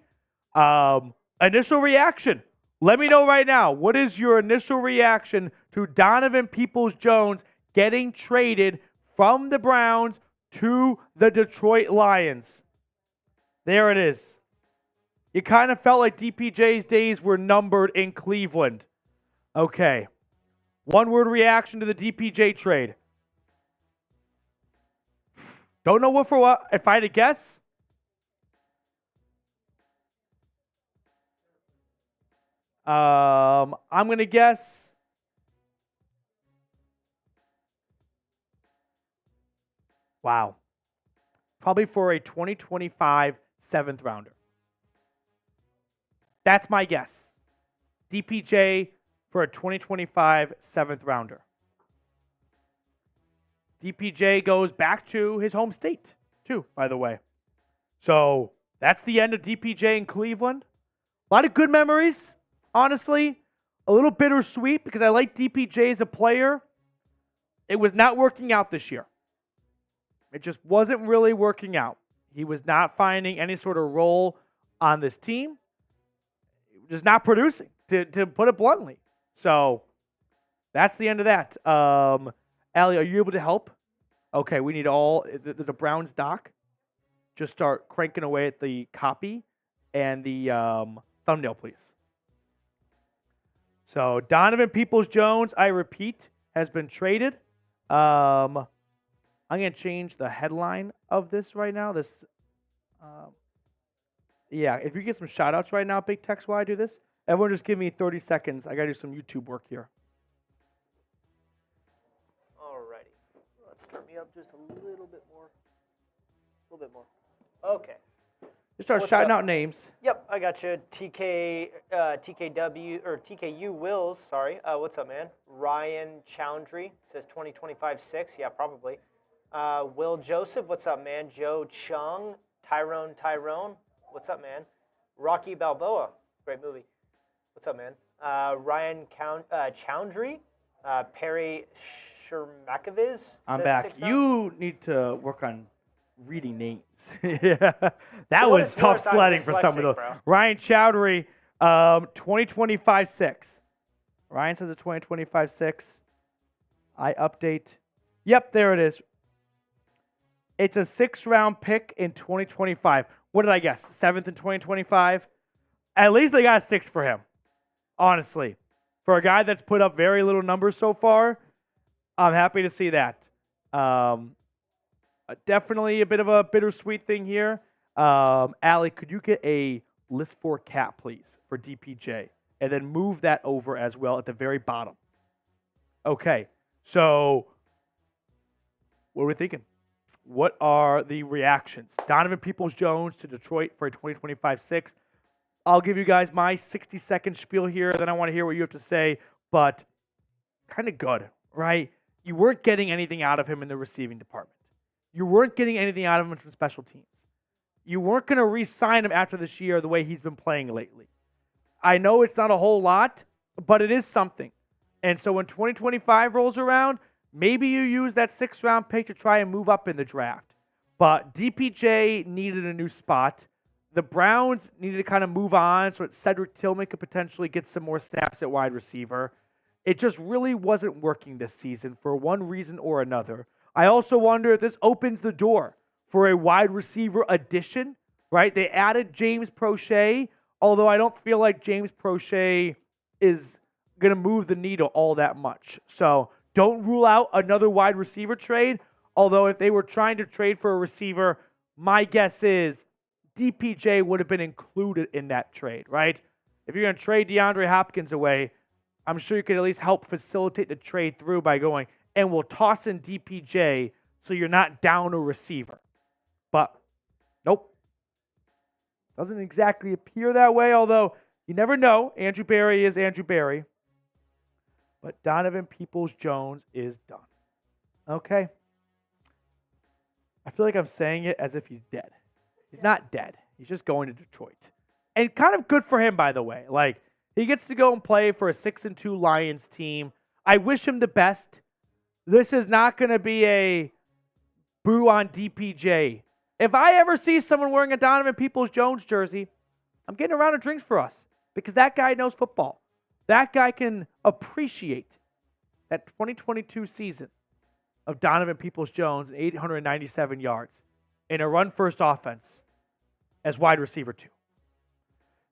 Initial reaction. Let me know right now. What is your initial reaction to Donovan Peoples-Jones getting traded from the Browns to the Detroit Lions? There it is. You kind of felt like DPJ's days were numbered in Cleveland. Okay. One-word reaction to the DPJ trade. Don't know what for what. If I had to guess, I'm going to guess wow. Probably for a 2025 7th rounder. That's my guess. DPJ for a 2025 7th rounder. DPJ goes back to his home state, too, by the way. So that's the end of DPJ in Cleveland. A lot of good memories, honestly. A little bittersweet because I like DPJ as a player. It was not working out this year. It just wasn't really working out. He was not finding any sort of role on this team. Just not producing, to put it bluntly. So that's the end of that. Allie, are you able to help? Okay, we need the Browns doc. Just start cranking away at the copy and the thumbnail, please. So Donovan Peoples-Jones, I repeat, has been traded. I'm going to change the headline of this right now. Yeah, if you get some shout-outs right now, big text while I do this. Everyone just give me 30 seconds. I got to do some YouTube work here. Alrighty. Let's turn me up just a little bit more. A little bit more. Okay. Just start shouting out names. Yep, I got you. TKW, or TKU Wills, sorry. What's up, man? Ryan Chowdhury says 2025-6. Yeah, probably. Will Joseph, what's up, man? Joe Chung. Tyrone. What's up, man? Rocky Balboa, great movie. What's up, man? Ryan Chowdhury, Perry Shermakoviz. I'm back. You need to work on reading names. Yeah, that was tough sledding for some of those. Bro. Ryan Chowdhury, 2025-6. Ryan says a 2025-6. I update. Yep, there it is. It's a 6th-round pick in 2025. What did I guess? 7th in 2025? At least they got a 6th for him, honestly. For a guy that's put up very little numbers so far, I'm happy to see that. Definitely a bit of a bittersweet thing here. Allie, could you get a list for cat, please, for DPJ. And then move that over as well at the very bottom. Okay, so what are we thinking? What are the reactions? Donovan Peoples-Jones to Detroit for a 2025-6. I'll give you guys my 60-second spiel here. Then I want to hear what you have to say. But kind of good, right? You weren't getting anything out of him in the receiving department. You weren't getting anything out of him from special teams. You weren't going to re-sign him after this year the way he's been playing lately. I know it's not a whole lot, but it is something. And so when 2025 rolls around, maybe you use that 6th-round pick to try and move up in the draft. But DPJ needed a new spot. The Browns needed to kind of move on so that Cedric Tillman could potentially get some more snaps at wide receiver. It just really wasn't working this season for one reason or another. I also wonder if this opens the door for a wide receiver addition, right? They added James Prochet, although I don't feel like James Prochet is going to move the needle all that much. So don't rule out another wide receiver trade, although if they were trying to trade for a receiver, my guess is DPJ would have been included in that trade, right? If you're going to trade DeAndre Hopkins away, I'm sure you could at least help facilitate the trade through by going, and we'll toss in DPJ so you're not down a receiver. But nope. Doesn't exactly appear that way, although you never know. Andrew Berry is Andrew Berry. But Donovan Peoples-Jones is done. Okay? I feel like I'm saying it as if he's dead. He's not dead. He's just going to Detroit. And kind of good for him, by the way. Like, he gets to go and play for a 6-2 Lions team. I wish him the best. This is not going to be a boo on DPJ. If I ever see someone wearing a Donovan Peoples-Jones jersey, I'm getting a round of drinks for us because that guy knows football. That guy can appreciate that 2022 season of Donovan Peoples-Jones and 897 yards in a run-first offense as wide receiver 2.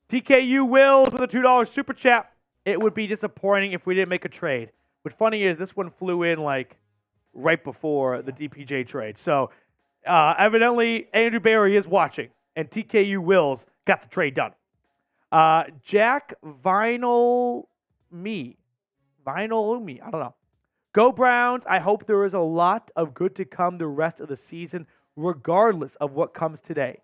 TKU Wills with a $2 super chat. It would be disappointing if we didn't make a trade. What's funny is this one flew in like right before the DPJ trade. So evidently Andrew Berry is watching, and TKU Wills got the trade done. Jack Vinyl Me, I don't know. Go Browns. I hope there is a lot of good to come the rest of the season, regardless of what comes today.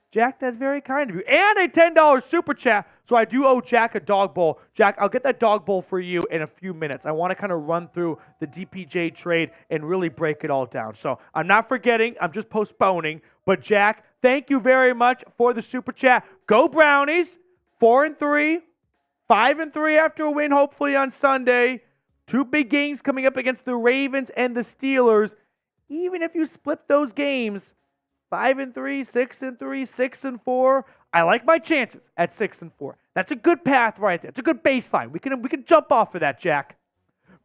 Jack, that's very kind of you. And a $10 super chat. So I do owe Jack a dog bowl. Jack, I'll get that dog bowl for you in a few minutes. I want to kind of run through the DPJ trade and really break it all down. So I'm not forgetting. I'm just postponing. But Jack, thank you very much for the super chat. Go Brownies. 4-3. 5-3 after a win, hopefully, on Sunday. 2 big games coming up against the Ravens and the Steelers. Even if you split those games, 5-3, 6-3, 6-4. I like my chances at 6-4. That's a good path right there. It's a good baseline. We can jump off of that, Jack.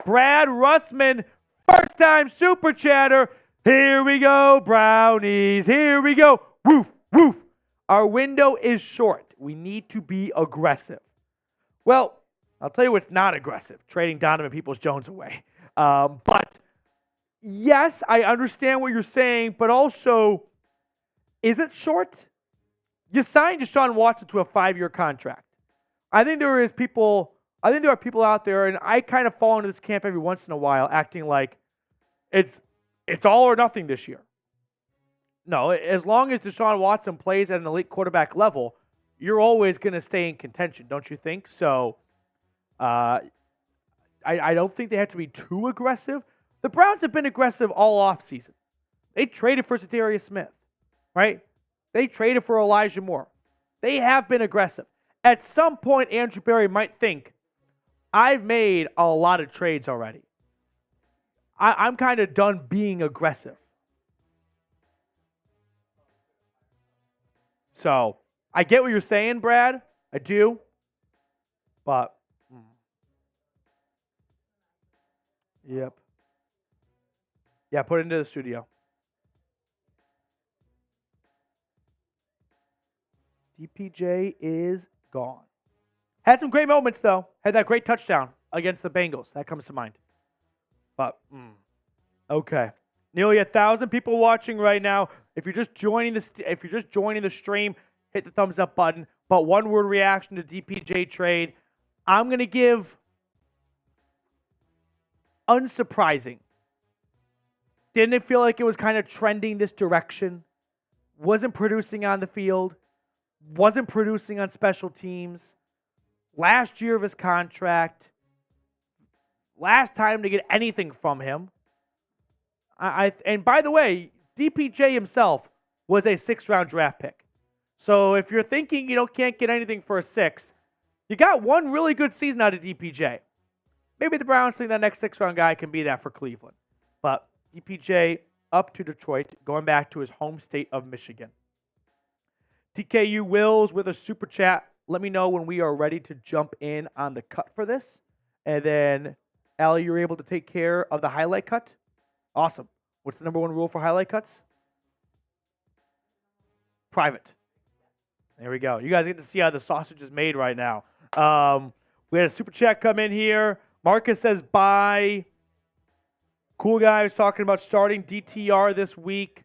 Brad Russman, first time super chatter. Here we go, Brownies. Here we go. Woof, woof. Our window is short. We need to be aggressive. Well, I'll tell you what's not aggressive, trading Donovan Peoples-Jones away. But yes, I understand what you're saying, but also, is it short? You signed Deshaun Watson to a 5-year contract. I think there are people out there, and I kind of fall into this camp every once in a while, acting like it's all or nothing this year. No, as long as Deshaun Watson plays at an elite quarterback level, you're always going to stay in contention, don't you think? So I don't think they have to be too aggressive. The Browns have been aggressive all offseason. They traded for Zadarius Smith, right? They traded for Elijah Moore. They have been aggressive. At some point, Andrew Berry might think, I've made a lot of trades already. I'm kind of done being aggressive. So I get what you're saying, Brad. I do. But, yep. Yeah, put it into the studio. DPJ is gone. Had some great moments, though. Had that great touchdown against the Bengals. That comes to mind. But, okay. Nearly 1,000 people watching right now. If you're just joining the stream, hit the thumbs up button. But one word reaction to DPJ trade, I'm going to give unsurprising. Didn't it feel like it was kind of trending this direction? Wasn't producing on the field. Wasn't producing on special teams. Last year of his contract. Last time to get anything from him. And by the way, DPJ himself was a 6th-round draft pick. So if you're thinking can't get anything for a 6, you got one really good season out of DPJ. Maybe the Browns think that next 6th-round guy can be that for Cleveland. But DPJ up to Detroit, going back to his home state of Michigan. TKU Wills with a super chat. Let me know when we are ready to jump in on the cut for this. And then, Allie, you're able to take care of the highlight cut? Awesome. What's the number one rule for highlight cuts? Private. There we go. You guys get to see how the sausage is made right now. We had a super chat come in here. Marcus says, bye. Cool guy was talking about starting DTR this week.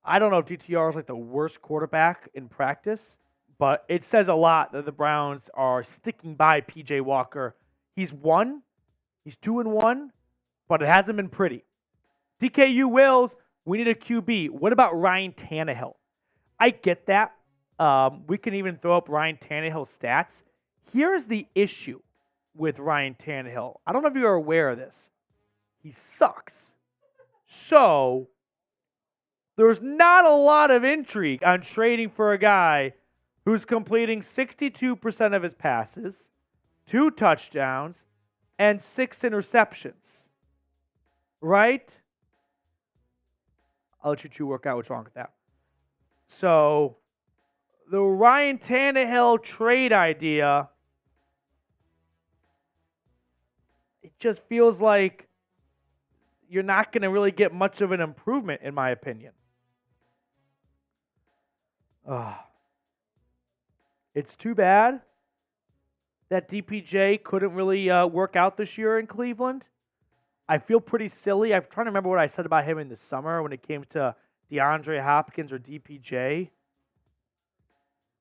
I don't know if DTR is like the worst quarterback in practice, but it says a lot that the Browns are sticking by PJ Walker. He's 2-1, but it hasn't been pretty. DKU Wills, we need a QB. What about Ryan Tannehill? I get that. We can even throw up Ryan Tannehill's stats. Here's the issue with Ryan Tannehill. I don't know if you're aware of this. He sucks. So there's not a lot of intrigue on trading for a guy who's completing 62% of his passes, 2 touchdowns, and 6 interceptions. Right? I'll let you two work out what's wrong with that. So the Ryan Tannehill trade idea, it just feels like you're not going to really get much of an improvement, in my opinion. It's too bad that DPJ couldn't really work out this year in Cleveland. I feel pretty silly. I'm trying to remember what I said about him in the summer when it came to DeAndre Hopkins or DPJ.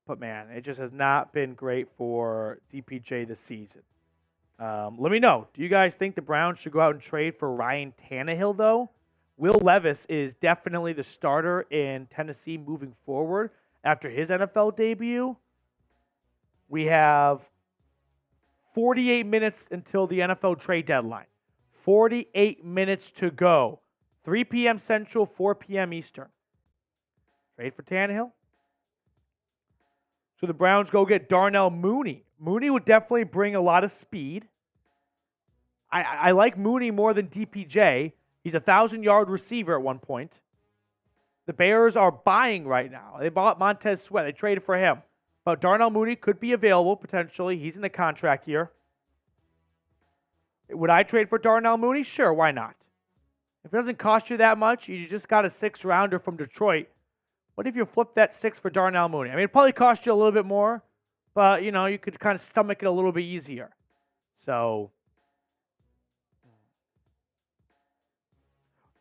But, man, it just has not been great for DPJ this season. Let me know. Do you guys think the Browns should go out and trade for Ryan Tannehill, though? Will Levis is definitely the starter in Tennessee moving forward after his NFL debut. We have 48 minutes until the NFL trade deadline. 48 minutes to go. 3 p.m. Central, 4 p.m. Eastern. Trade for Tannehill. So the Browns go get Darnell Mooney. Mooney would definitely bring a lot of speed. I like Mooney more than DPJ. He's a 1,000-yard receiver at one point. The Bears are buying right now. They bought Montez Sweat. They traded for him. But Darnell Mooney could be available potentially. He's in the contract year. Would I trade for Darnell Mooney? Sure, why not? If it doesn't cost you that much, you just got a 6th-rounder from Detroit. What if you flip that 6 for Darnell Mooney? I mean, it probably cost you a little bit more, but, you could kind of stomach it a little bit easier. So,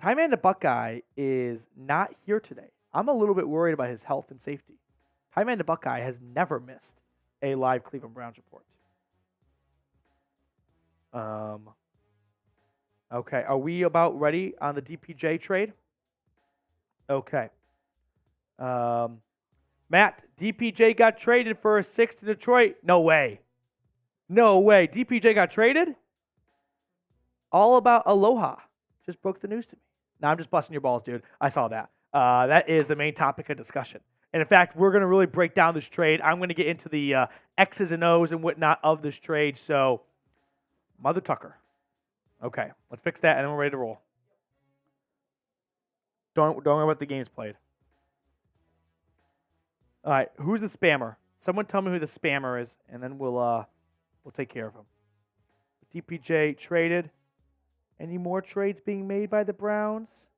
Ty Man the Buckeye is not here today. I'm a little bit worried about his health and safety. Ty Man the Buckeye has never missed a live Cleveland Browns report. Okay, are we about ready on the DPJ trade? Okay. Matt, DPJ got traded for a 6 to Detroit. No way. No way. DPJ got traded? All about Aloha. Just broke the news to me. Now I'm just busting your balls, dude. I saw that. That is the main topic of discussion. And in fact, we're going to really break down this trade. I'm going to get into the X's and O's and whatnot of this trade. So, Mother Tucker. Okay, let's fix that, and then we're ready to roll. Don't worry about the games played. All right, who's the spammer? Someone tell me who the spammer is, and then we'll take care of him. DPJ traded. Any more trades being made by the Browns?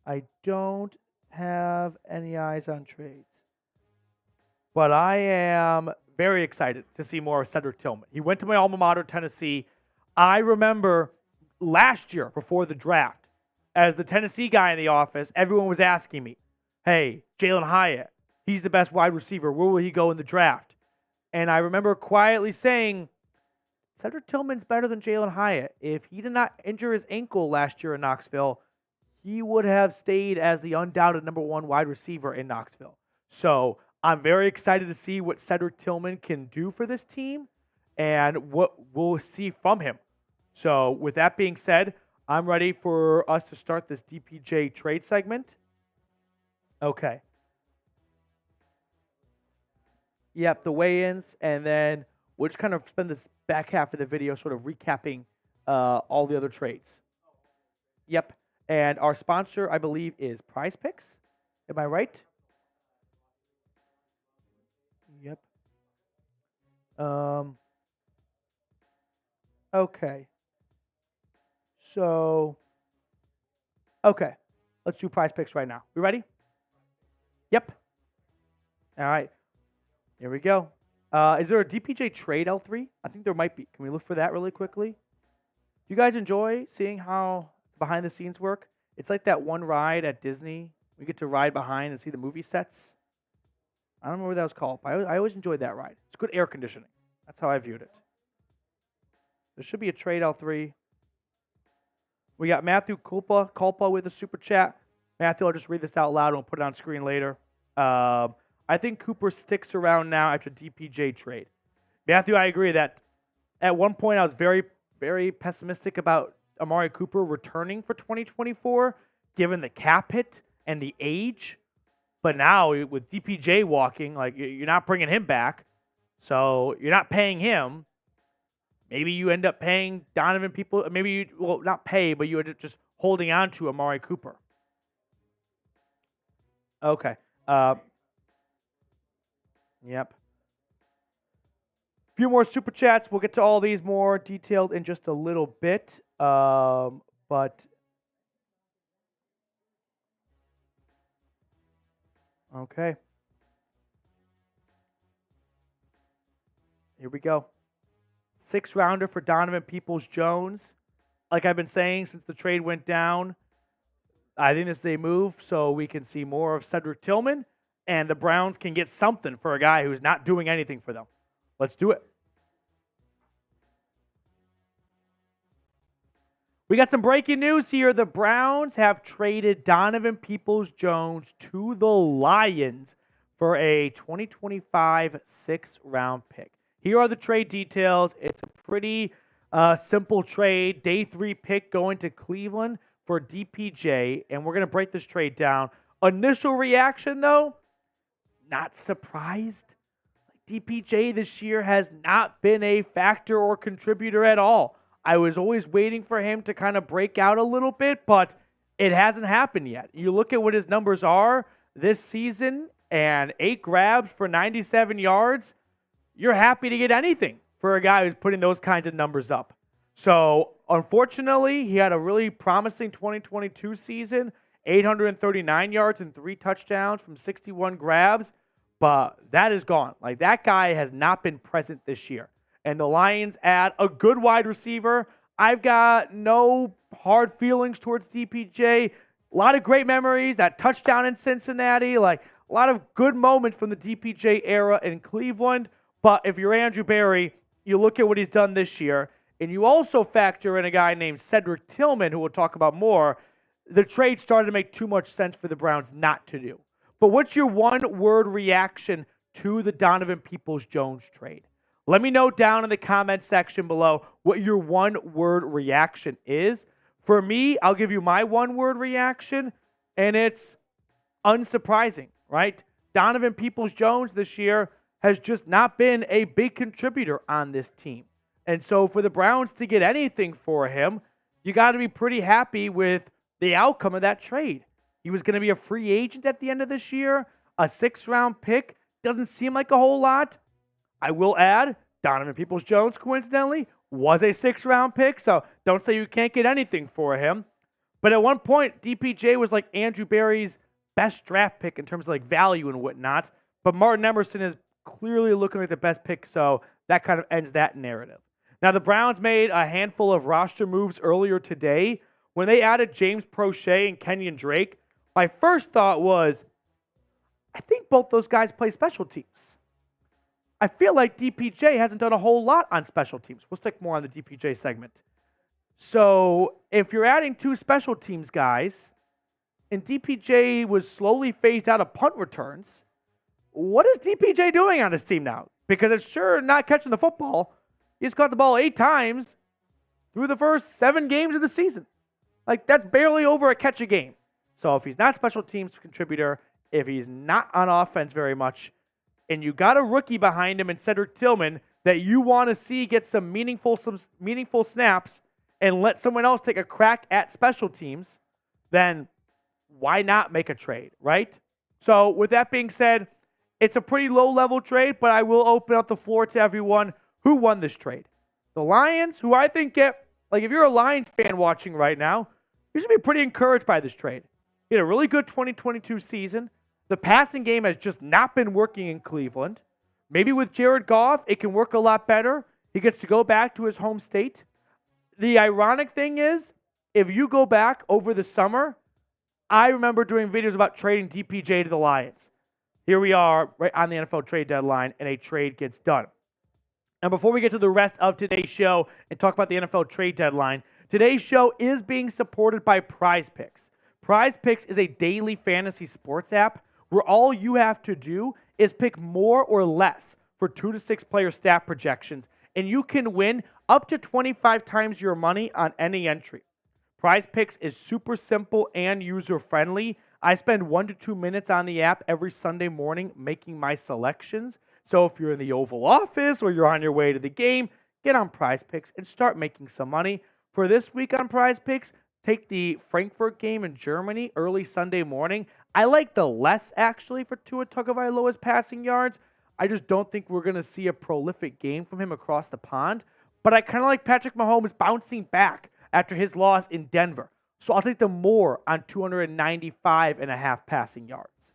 I don't have any eyes on trades. But I am very excited to see more of Cedric Tillman. He went to my alma mater, Tennessee. I remember last year before the draft, as the Tennessee guy in the office, everyone was asking me, hey, Jalen Hyatt, he's the best wide receiver. Where will he go in the draft? And I remember quietly saying, Cedric Tillman's better than Jalen Hyatt. If he did not injure his ankle last year in Knoxville, he would have stayed as the undoubted number one wide receiver in Knoxville. So I'm very excited to see what Cedric Tillman can do for this team and what we'll see from him. So with that being said, I'm ready for us to start this DPJ trade segment. Okay. Yep, the weigh-ins, and then we'll just kind of spend this back half of the video sort of recapping all the other trades. Yep, and our sponsor, I believe, is Prize Picks. Am I right? Yep. Okay. So, okay, let's do Prize Picks right now. We ready? Yep. All right. Here we go. Is there a DPJ trade L3? I think there might be. Can we look for that really quickly? Do you guys enjoy seeing how behind the scenes work? It's like that one ride at Disney. We get to ride behind and see the movie sets. I don't remember what that was called, but I always enjoyed that ride. It's good air conditioning. That's how I viewed it. There should be a trade L3. We got Matthew Culpa with a super chat. Matthew, I'll just read this out loud and we'll put it on screen later. I think Cooper sticks around now after DPJ trade. Matthew, I agree that at one point I was very, very pessimistic about Amari Cooper returning for 2024, given the cap hit and the age. But now with DPJ walking, like you're not bringing him back, so you're not paying him. Maybe you end up paying Donovan people. Maybe you, well, not pay, but you end up just holding on to Amari Cooper. Okay. Yep. A few more super chats. We'll get to all these more detailed in just a little bit. But okay. Here we go. 6th rounder for Donovan Peoples-Jones. Like I've been saying since the trade went down, I think this is a move so we can see more of Cedric Tillman and the Browns can get something for a guy who's not doing anything for them. Let's do it. We got some breaking news here. The Browns have traded Donovan Peoples-Jones to the Lions for a 2025 6th-round pick. Here are the trade details. It's a pretty simple trade. Day 3 pick going to Cleveland for DPJ, and we're going to break this trade down. Initial reaction, though, not surprised. DPJ this year has not been a factor or contributor at all. I was always waiting for him to kind of break out a little bit, but it hasn't happened yet. You look at what his numbers are this season, and 8 grabs for 97 yards. You're happy to get anything for a guy who's putting those kinds of numbers up. So, unfortunately, he had a really promising 2022 season, 839 yards and 3 touchdowns from 61 grabs, but that is gone. Like, that guy has not been present this year. And the Lions add a good wide receiver. I've got no hard feelings towards DPJ. A lot of great memories, that touchdown in Cincinnati, like a lot of good moments from the DPJ era in Cleveland. But if you're Andrew Berry, you look at what he's done this year, and you also factor in a guy named Cedric Tillman, who we'll talk about more. The trade started to make too much sense for the Browns not to do. But what's your one-word reaction to the Donovan Peoples-Jones trade? Let me know down in the comment section below what your one-word reaction is. For me, I'll give you my one-word reaction, and it's unsurprising, right? Donovan Peoples-Jones this year has just not been a big contributor on this team. And so for the Browns to get anything for him, you got to be pretty happy with the outcome of that trade. He was going to be a free agent at the end of this year. A 6th-round pick doesn't seem like a whole lot. I will add, Donovan Peoples-Jones, coincidentally, was a 6th-round pick, so don't say you can't get anything for him. But at one point, DPJ was like Andrew Berry's best draft pick in terms of like value and whatnot. But Martin Emerson is clearly looking like the best pick, so that kind of ends that narrative. Now, the Browns made a handful of roster moves earlier today. When they added James Prochet and Kenyon Drake, my first thought was, I think both those guys play special teams. I feel like DPJ hasn't done a whole lot on special teams. We'll stick more on the DPJ segment. So if you're adding 2 special teams guys, and DPJ was slowly phased out of punt returns, what is DPJ doing on this team now? Because it's sure not catching the football. He's caught the ball 8 times through the first 7 games of the season. Like, that's barely over a catch a game. So if he's not special teams contributor, if he's not on offense very much, and you got a rookie behind him in Cedric Tillman that you want to see get some meaningful snaps and let someone else take a crack at special teams, then why not make a trade, right? So with that being said, it's a pretty low-level trade, but I will open up the floor to everyone who won this trade. The Lions, who I think if you're a Lions fan watching right now, you should be pretty encouraged by this trade. He had a really good 2022 season. The passing game has just not been working in Cleveland. Maybe with Jared Goff, it can work a lot better. He gets to go back to his home state. The ironic thing is, if you go back over the summer, I remember doing videos about trading DPJ to the Lions. Here we are right on the NFL trade deadline, and a trade gets done. And before we get to the rest of today's show and talk about the NFL trade deadline, today's show is being supported by Prize Picks. Prize Picks is a daily fantasy sports app where all you have to do is pick more or less for 2 to 6 player stat projections, and you can win up to 25 times your money on any entry. Prize Picks is super simple and user-friendly. I spend 1 to 2 minutes on the app every Sunday morning making my selections. So if you're in the Oval Office or you're on your way to the game, get on Prize Picks and start making some money. For this week on Prize Picks, take the Frankfurt game in Germany early Sunday morning. I like the less, actually, for Tua Tagovailoa's passing yards. I just don't think we're going to see a prolific game from him across the pond. But I kind of like Patrick Mahomes bouncing back after his loss in Denver. So I'll take the more on 295.5 passing yards.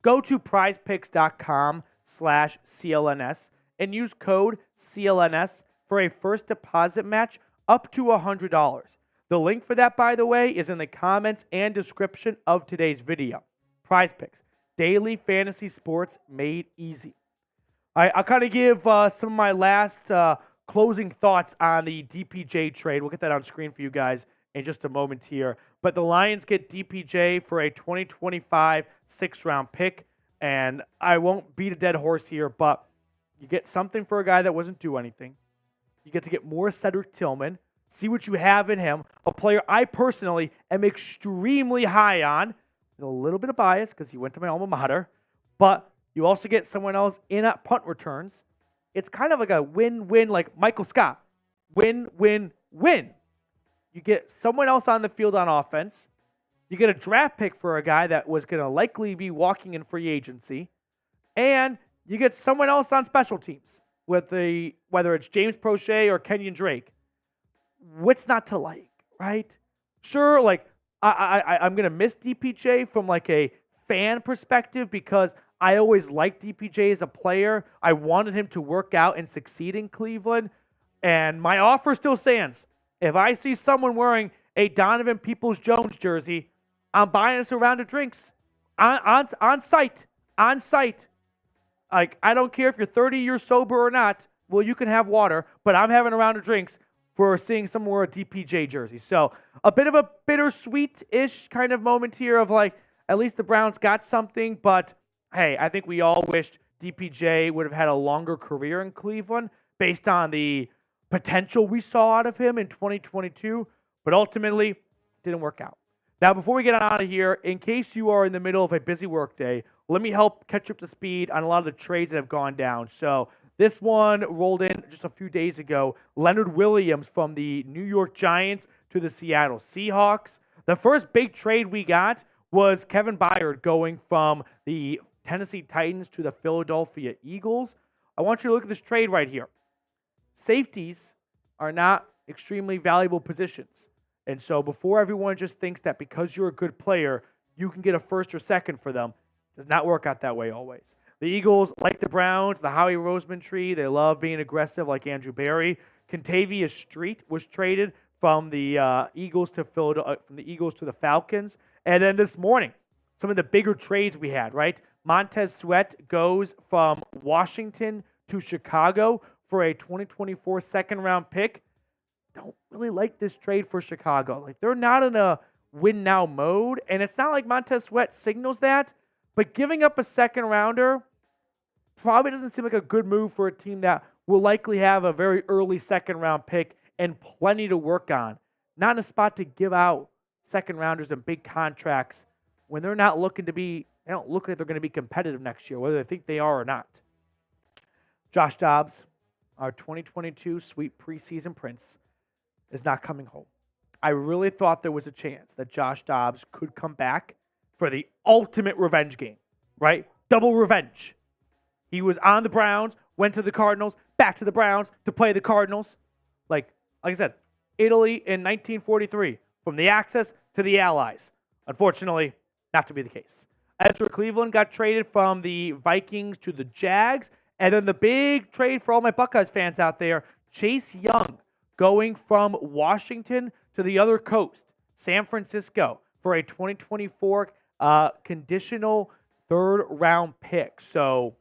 Go to prizepicks.com/CLNS and use code CLNS for a first deposit match up to $100. The link for that, by the way, is in the comments and description of today's video. Prize Picks, daily fantasy sports made easy. I'll kind of give some of my last closing thoughts on the DPJ trade. We'll get that on screen for you guys in just a moment here. But the Lions get DPJ for a 2025 6th-round pick. And I won't beat a dead horse here, but you get something for a guy that wasn't due anything. You get to get more Cedric Tillman. See what you have in him. A player I personally am extremely high on. With a little bit of bias because he went to my alma mater. But you also get someone else in at punt returns. It's kind of like a win-win, like Michael Scott. Win-win-win. You get someone else on the field on offense. You get a draft pick for a guy that was going to likely be walking in free agency. And you get someone else on special teams, whether it's James Prochet or Kenyon Drake. What's not to like, right? Sure, like, I'm going to miss DPJ from like a fan perspective because I always liked DPJ as a player. I wanted him to work out and succeed in Cleveland. And my offer still stands. If I see someone wearing a Donovan Peoples-Jones jersey, I'm buying us a round of drinks on site. Like, I don't care if you're 30 years sober or not. Well, you can have water, but I'm having a round of drinks for seeing someone wear a DPJ jersey. So a bit of a bittersweet-ish kind of moment here of like, at least the Browns got something, but hey, I think we all wished DPJ would have had a longer career in Cleveland based on the potential we saw out of him in 2022, but ultimately it didn't work out. Now, before we get out of here, in case you are in the middle of a busy workday, let me help catch up to speed on a lot of the trades that have gone down. So this one rolled in just a few days ago. Leonard Williams from the New York Giants to the Seattle Seahawks. The first big trade we got was Kevin Byard going from the Tennessee Titans to the Philadelphia Eagles. I want you to look at this trade right here. Safeties are not extremely valuable positions. And so before everyone just thinks that because you're a good player, you can get a first or second for them, it does not work out that way always. The Eagles, like the Browns, the Howie Roseman tree, they love being aggressive like Andrew Berry. Contavious Street was traded from the Eagles to the Falcons. And then this morning, some of the bigger trades we had, right? Montez Sweat goes from Washington to Chicago for a 2024 second-round pick. Don't really like this trade for Chicago. Like, they're not in a win-now mode, and it's not like Montez Sweat signals that, but giving up a second-rounder probably doesn't seem like a good move for a team that will likely have a very early second-round pick and plenty to work on. Not in a spot to give out second-rounders and big contracts when they're not looking to be, they don't look like they're going to be competitive next year, whether they think they are or not. Josh Dobbs, our 2022 Sweet Preseason Prince, is not coming home. I really thought there was a chance that Josh Dobbs could come back for the ultimate revenge game, right? Double revenge. He was on the Browns, went to the Cardinals, back to the Browns to play the Cardinals. Like I said, Italy in 1943, from the Axis to the Allies. Unfortunately, not to be the case. As for Cleveland, got traded from the Vikings to the Jags. And then the big trade for all my Buckeyes fans out there, Chase Young going from Washington to the other coast, San Francisco, for a 2024 conditional third-round pick. So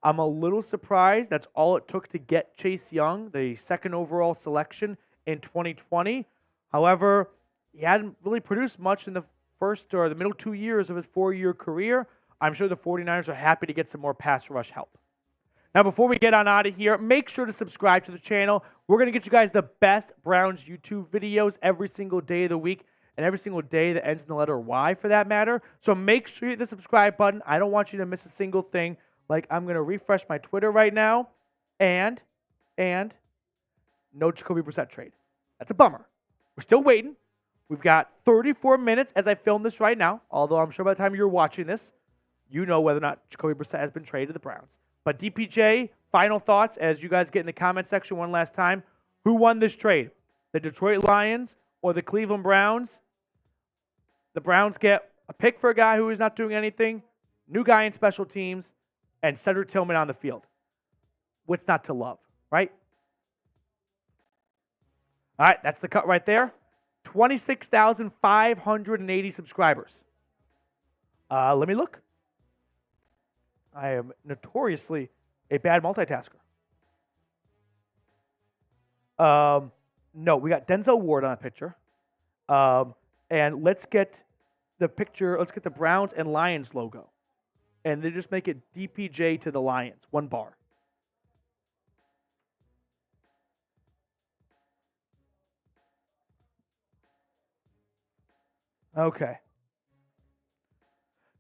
I'm a little surprised that's all it took to get Chase Young, the second overall selection in 2020. However, he hadn't really produced much in the first or the middle 2 years of his 4-year career. I'm sure the 49ers are happy to get some more pass rush help. Now, before we get on out of here, make sure to subscribe to the channel. We're going to get you guys the best Browns YouTube videos every single day of the week and every single day that ends in the letter Y for that matter. So make sure you hit the subscribe button. I don't want you to miss a single thing. Like, I'm going to refresh my Twitter right now, and no Jacoby Brissett trade. That's a bummer. We're still waiting. We've got 34 minutes as I film this right now, although I'm sure by the time you're watching this, you know whether or not Jacoby Brissett has been traded to the Browns. But DPJ, final thoughts as you guys get in the comment section one last time. Who won this trade? The Detroit Lions or the Cleveland Browns? The Browns get a pick for a guy who is not doing anything, new guy in special teams, and Cedric Tillman on the field. What's not to love, right? All right, that's the cut right there. 26,580 subscribers. Let me look. I am notoriously a bad multitasker. No, we got Denzel Ward on a picture. And let's get the picture, let's get the Browns and Lions logo. And they just make it DPJ to the Lions, one bar. Okay.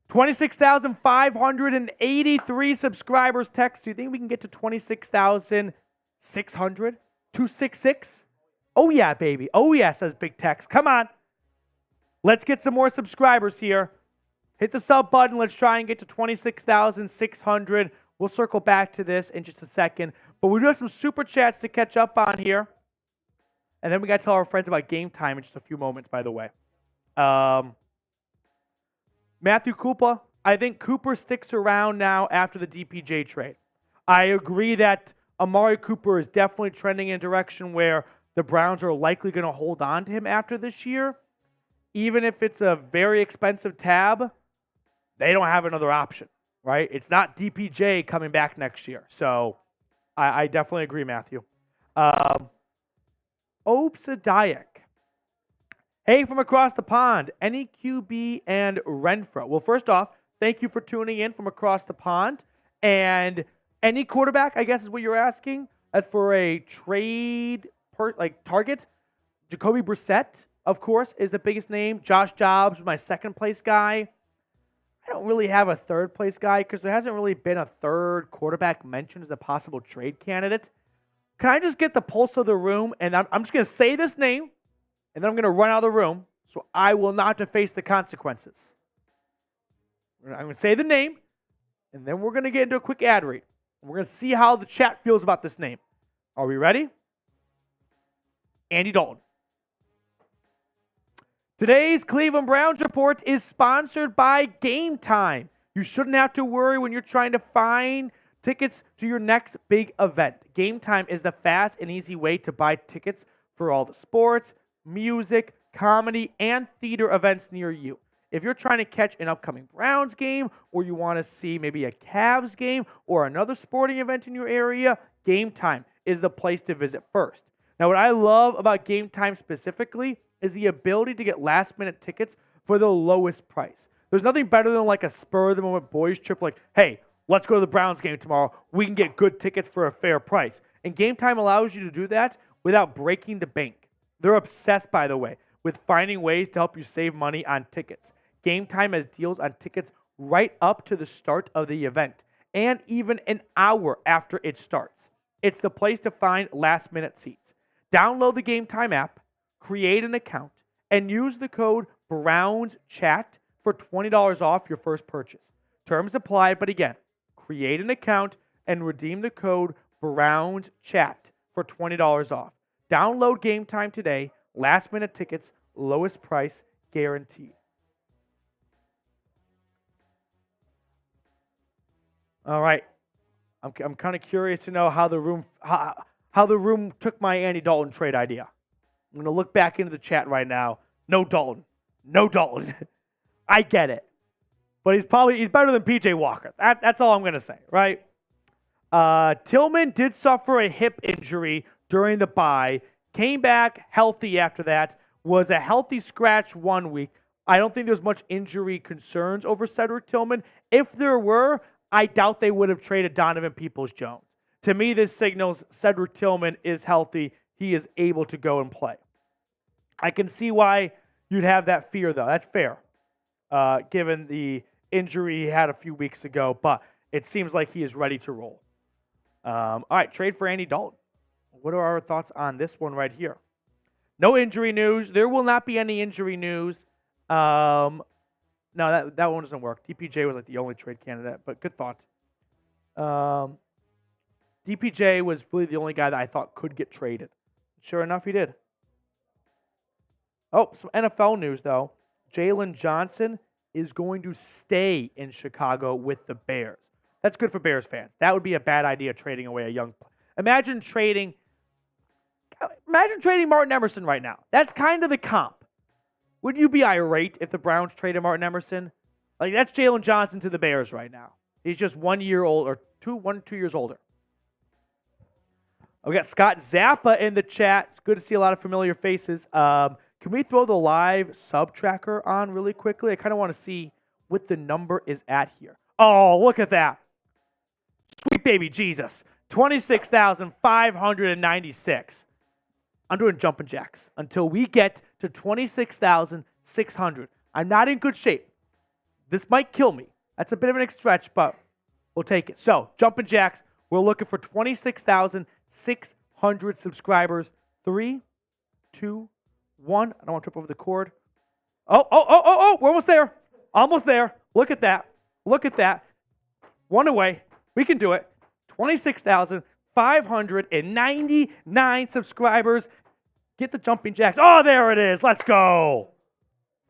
26,583 subscribers text. Do you think we can get to 26,600? 266? Oh, yeah, baby. Oh, yeah, says Big Text. Come on. Let's get some more subscribers here. Hit the sub button. Let's try and get to 26,600. We'll circle back to this in just a second. But we do have some super chats to catch up on here. And then we got to tell our friends about game time in just a few moments, by the way. Matthew Cooper, I think Cooper sticks around now after the DPJ trade. I agree that Amari Cooper is definitely trending in a direction where the Browns are likely going to hold on to him after this year. Even if it's a very expensive tab, they don't have another option, right? It's not DPJ coming back next year. So I definitely agree, Matthew. Obsadiak. Hey, from across the pond, any QB and Renfro. Well, first off, thank you for tuning in from across the pond. And any quarterback, I guess is what you're asking. As for a trade target, Jacoby Brissett, of course, is the biggest name. Josh Dobbs, my second place guy. I don't really have a third place guy because there hasn't really been a third quarterback mentioned as a possible trade candidate. Can I just get the pulse of the room? And I'm just going to say this name. And then I'm going to run out of the room, so I will not have to face the consequences. I'm going to say the name, and then we're going to get into a quick ad read. We're going to see how the chat feels about this name. Are we ready? Andy Dalton. Today's Cleveland Browns Report is sponsored by Game Time. You shouldn't have to worry when you're trying to find tickets to your next big event. Game Time is the fast and easy way to buy tickets for all the sports, music, comedy, and theater events near you. If you're trying to catch an upcoming Browns game, or you want to see maybe a Cavs game or another sporting event in your area, Game Time is the place to visit first. Now, what I love about Game Time specifically is the ability to get last-minute tickets for the lowest price. There's nothing better than like a spur-of-the-moment boys trip like, hey, let's go to the Browns game tomorrow. We can get good tickets for a fair price. And Game Time allows you to do that without breaking the bank. They're obsessed, by the way, with finding ways to help you save money on tickets. Game Time has deals on tickets right up to the start of the event and even an hour after it starts. It's the place to find last-minute seats. Download the Game Time app, create an account, and use the code BROWNSCHAT for $20 off your first purchase. Terms apply, but again, create an account and redeem the code BROWNSCHAT for $20 off. Download Game Time today. Last-minute tickets, lowest price guaranteed. All right. I'm kind of curious to know how the room took my Andy Dalton trade idea. I'm going to look back into the chat right now. No Dalton. No Dalton. I get it. But he's better than PJ Walker. That's all I'm going to say, right? Tillman did suffer a hip injury during the bye. Came back healthy after that. Was a healthy scratch 1 week. I don't think there's much injury concerns over Cedric Tillman. If there were, I doubt they would have traded Donovan Peoples-Jones. To me, this signals Cedric Tillman is healthy. He is able to go and play. I can see why you'd have that fear, though. That's fair, given the injury he had a few weeks ago. But it seems like he is ready to roll. All right, trade for Andy Dalton. What are our thoughts on this one right here? No injury news. There will not be any injury news. No, that one doesn't work. DPJ was like the only trade candidate, but good thought. DPJ was really the only guy that I thought could get traded. Sure enough, he did. Oh, some NFL news, though. Jalen Johnson is going to stay in Chicago with the Bears. That's good for Bears fans. That would be a bad idea, trading away a young player. Imagine trading Martin Emerson right now. That's kind of the comp. Would you be irate if the Browns traded Martin Emerson? Like, that's Jalen Johnson to the Bears right now. He's just 1 year old, or 2 years older. We got Scott Zappa in the chat. It's good to see a lot of familiar faces. Can we throw the live sub tracker on really quickly? I kind of want to see what the number is at here. Oh, look at that. Sweet baby Jesus. 26,596. I'm doing jumping jacks until we get to 26,600. I'm not in good shape. This might kill me. That's a bit of an stretch, but we'll take it. So, jumping jacks, we're looking for 26,600 subscribers. 3, 2, 1. I don't want to trip over the cord. Oh, we're almost there. Almost there. Look at that. Look at that. One away. We can do it. 26,599 subscribers. Get the jumping jacks. Oh, there it is. Let's go.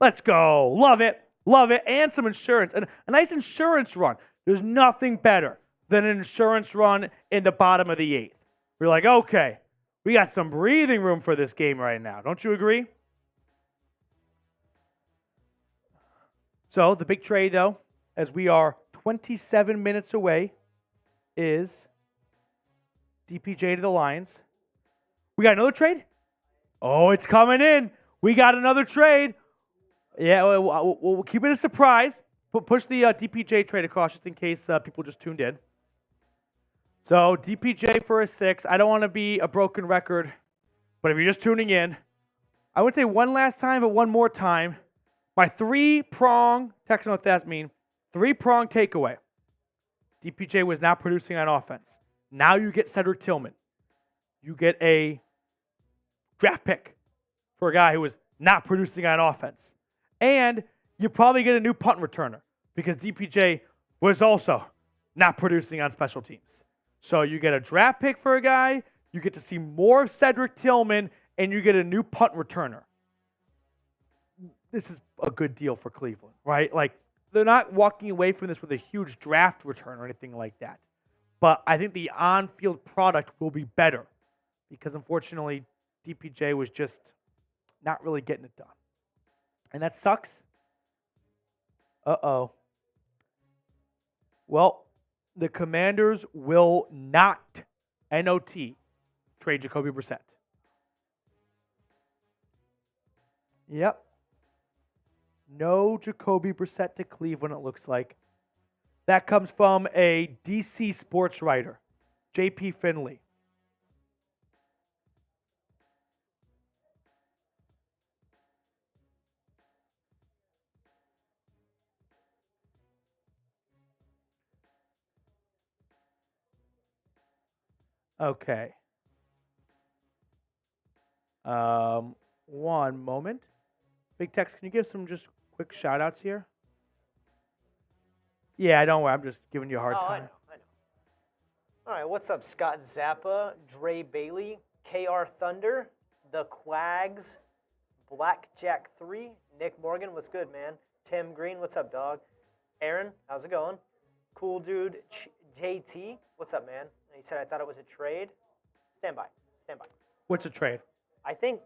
Let's go. Love it. Love it. And some insurance. And a nice insurance run. There's nothing better than an insurance run in the bottom of the 8th. We're like, okay, we got some breathing room for this game right now. Don't you agree? So the big trade, though, as we are 27 minutes away, is DPJ to the Lions. We got another trade? Oh, it's coming in. We got another trade. Yeah, we'll keep it a surprise. Push the DPJ trade across just in case people just tuned in. So DPJ for a 6. I don't want to be a broken record, but if you're just tuning in, I would say one last time, but one more time. My 3-prong, text know what that means, 3-prong takeaway. DPJ was not producing on offense. Now you get Cedric Tillman. You get a draft pick for a guy who was not producing on offense. And you probably get a new punt returner because DPJ was also not producing on special teams. So you get a draft pick for a guy, you get to see more of Cedric Tillman, and you get a new punt returner. This is a good deal for Cleveland, right? Like, they're not walking away from this with a huge draft return or anything like that. But I think the on-field product will be better because, unfortunately, DPJ was just not really getting it done. And that sucks. Uh-oh. Well, the Commanders will not, N-O-T, trade Jacoby Brissett. Yep. No Jacoby Brissett to Cleveland, it looks like. That comes from a DC sports writer, J.P. Finley. Okay. One moment. Big Tex, can you give some just quick shout outs here? Yeah, don't worry. I'm just giving you a hard time. I know. All right, what's up, Scott Zappa, Dre Bailey, KR Thunder, The Quags, Blackjack 3, Nick Morgan, what's good, man? Tim Green, what's up, dog? Aaron, how's it going? Cool Dude JT, what's up, man? He said, I thought it was a trade. Stand by. What's a trade? I think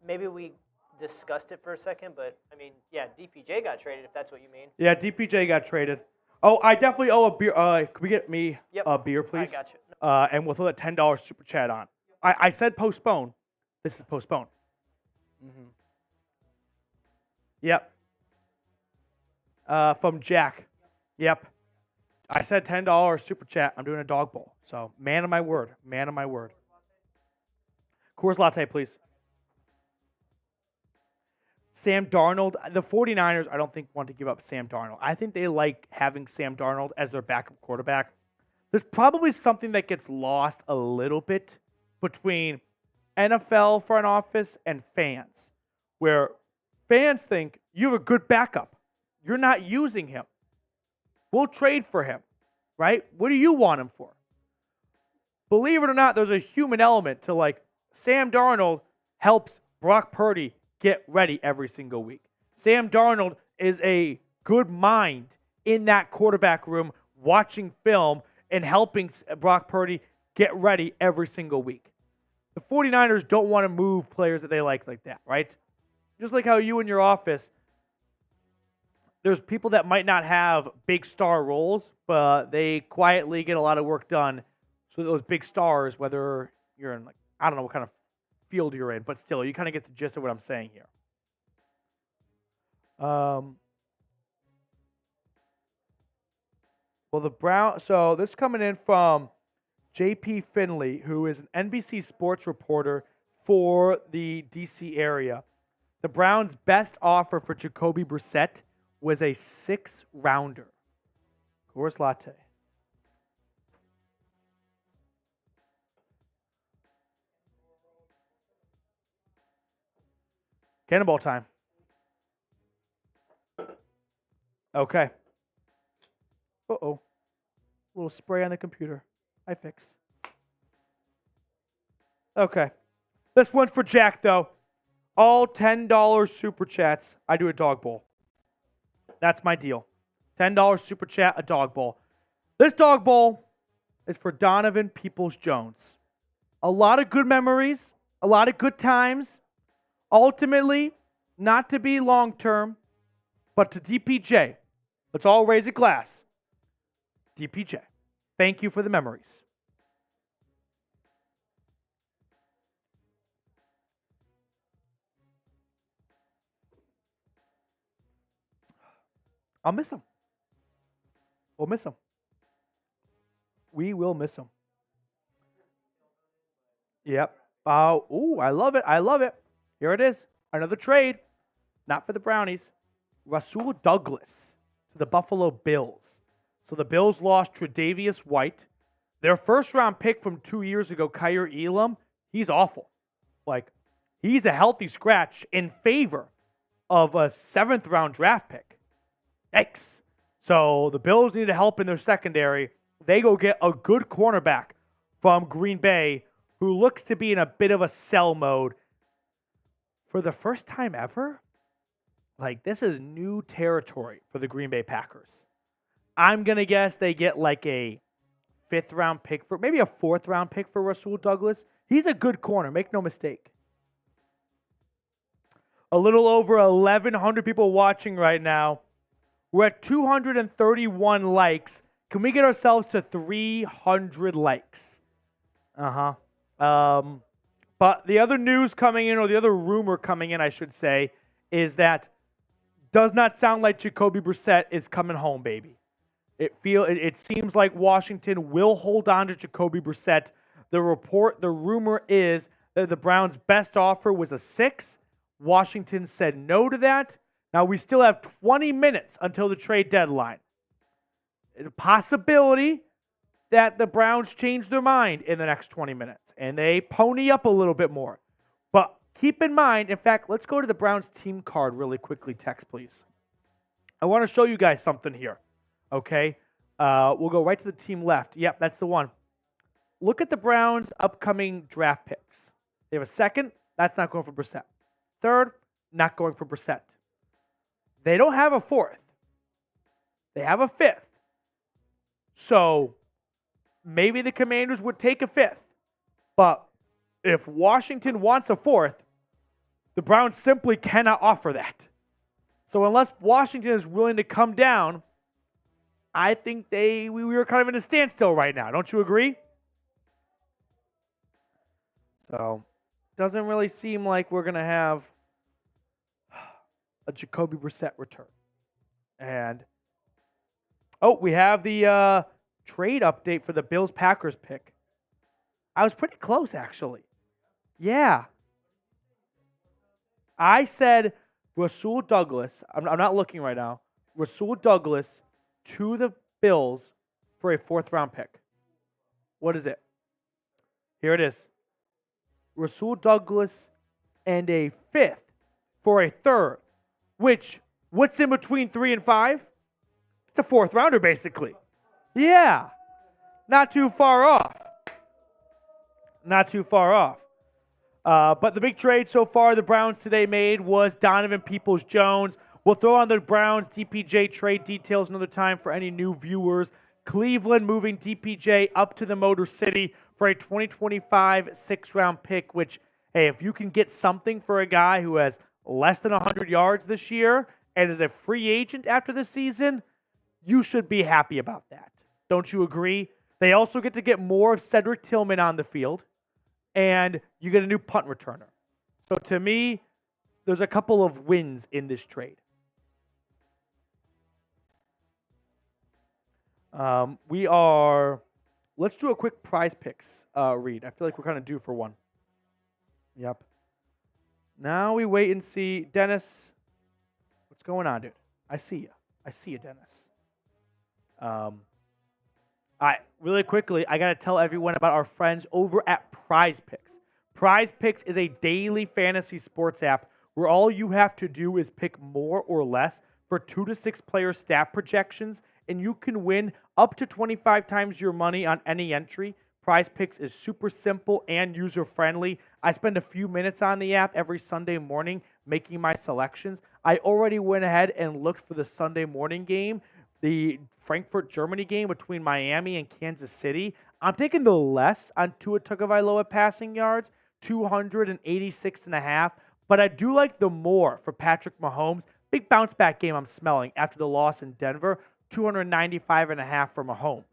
maybe we discussed it for a second, but I mean, yeah, DPJ got traded if that's what you mean. Yeah, DPJ got traded. Oh, I definitely owe a beer. Can we get me a beer, please? I got you. And we'll throw that $10 super chat on. I said postpone. This is postpone. Mm-hmm. Yep. From Jack. Yep. I said $10 super chat. I'm doing a dog bowl. So, man of my word. Man of my word. Coors Latte, please. Sam Darnold. The 49ers, I don't think, want to give up Sam Darnold. I think they like having Sam Darnold as their backup quarterback. There's probably something that gets lost a little bit between NFL front office and fans, where fans think you have a good backup. You're not using him. We'll trade for him, right? What do you want him for? Believe it or not, there's a human element to like Sam Darnold helps Brock Purdy get ready every single week. Sam Darnold is a good mind in that quarterback room watching film and helping Brock Purdy get ready every single week. The 49ers don't want to move players that they like that, right? Just like how you in your office, there's people that might not have big star roles, but they quietly get a lot of work done. So those big stars, whether you're in, like, I don't know what kind of field you're in, but still, you kind of get the gist of what I'm saying here. Well, so this is coming in from J.P. Finley, who is an NBC sports reporter for the D.C. area. The Browns' best offer for Jacoby Brissett was a 6-rounder. Coors Latte. Cannonball time. Okay. Uh-oh. A little spray on the computer. I fix. Okay. This one's for Jack, though. All $10 super chats, I do a dog bowl. That's my deal. $10 super chat, a dog bowl. This dog bowl is for Donovan Peoples-Jones. A lot of good memories, a lot of good times. Ultimately, not to be long-term, but to DPJ. Let's all raise a glass. DPJ, thank you for the memories. I'll miss him. We'll miss him. We will miss him. Yep. Ooh, I love it. I love it. Here it is. Another trade. Not for the Brownies. Rasul Douglas to the Buffalo Bills. So the Bills lost Tre'Davious White. Their first-round pick from 2 years ago, Kyer Elam, he's awful. Like, he's a healthy scratch in favor of a 7th-round draft pick. Yikes. So the Bills need help in their secondary. They go get a good cornerback from Green Bay who looks to be in a bit of a sell mode. For the first time ever, like, this is new territory for the Green Bay Packers. I'm going to guess they get like a 5th-round pick for, maybe a 4th-round pick for Rasul Douglas. He's a good corner, make no mistake. A little over 1,100 people watching right now. We're at 231 likes. Can we get ourselves to 300 likes? But the other news coming in, or the other rumor coming in, I should say, is that does not sound like Jacoby Brissett is coming home, baby. It seems like Washington will hold on to Jacoby Brissett. The rumor is that the Browns' best offer was a 6. Washington said no to that. Now we still have 20 minutes until the trade deadline. It's a possibility that the Browns change their mind in the next 20 minutes and they pony up a little bit more. But keep in mind, in fact, let's go to the Browns team card really quickly. Text, please. I want to show you guys something here. Okay? We'll go right to the team left. Yep, that's the one. Look at the Browns' upcoming draft picks. They have a second. That's not going for Brissett. Third, not going for Brissett. They don't have a fourth. They have a fifth. So maybe the Commanders would take a fifth. But if Washington wants a fourth, the Browns simply cannot offer that. So unless Washington is willing to come down, I think we were kind of in a standstill right now. Don't you agree? So doesn't really seem like we're going to have a Jacoby Brissett return. And, we have the trade update for the Bills-Packers pick. I was pretty close, actually. Yeah. I said Rasul Douglas, I'm not looking right now, Rasul Douglas to the Bills for a 4th-round pick. What is it? Here it is. Rasul Douglas and a 5th for a 3rd, which, what's in between 3 and 5? It's a 4th-rounder, basically. Yeah. Not too far off. Not too far off. But the big trade so far the Browns today made was Donovan Peoples-Jones. We'll throw on the Browns DPJ trade details another time for any new viewers. Cleveland moving DPJ up to the Motor City for a 2025 6th-round pick, which, hey, if you can get something for a guy who has less than 100 yards this year and is a free agent after the season, you should be happy about that. Don't you agree? They also get to get more of Cedric Tillman on the field, and you get a new punt returner. So to me, there's a couple of wins in this trade. Let's do a quick prize picks read. I feel like we're kind of due for one. Yep. Now we wait and see. Dennis, what's going on, dude? I see you, Dennis. Really quickly, I got to tell everyone about our friends over at Prize Picks. Prize Picks is a daily fantasy sports app where all you have to do is pick more or less for 2 to 6 player stat projections, and you can win up to 25 times your money on any entry. Prize Picks is super simple and user-friendly. I spend a few minutes on the app every Sunday morning making my selections. I already went ahead and looked for the Sunday morning game, the Frankfurt, Germany game between Miami and Kansas City. I'm taking the less on Tua Tagovailoa passing yards, 286.5, but I do like the more for Patrick Mahomes. Big bounce-back game I'm smelling after the loss in Denver, 295.5 for Mahomes.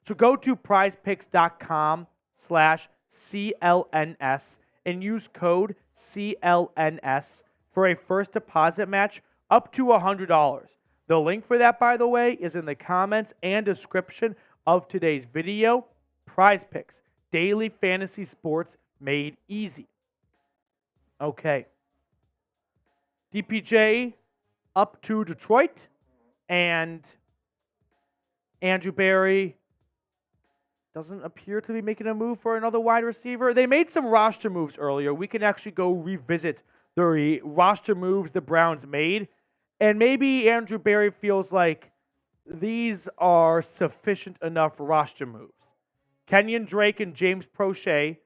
So go to prizepicks.com/CLNS and use code CLNS for a first deposit match up to $100. The link for that, by the way, is in the comments and description of today's video. Prize Picks, daily fantasy sports made easy. Okay. DPJ up to Detroit, and Andrew Berry doesn't appear to be making a move for another wide receiver. They made some roster moves earlier. We can actually go revisit the roster moves the Browns made. And maybe Andrew Berry feels like these are sufficient enough roster moves. Kenyon Drake and James Prochet,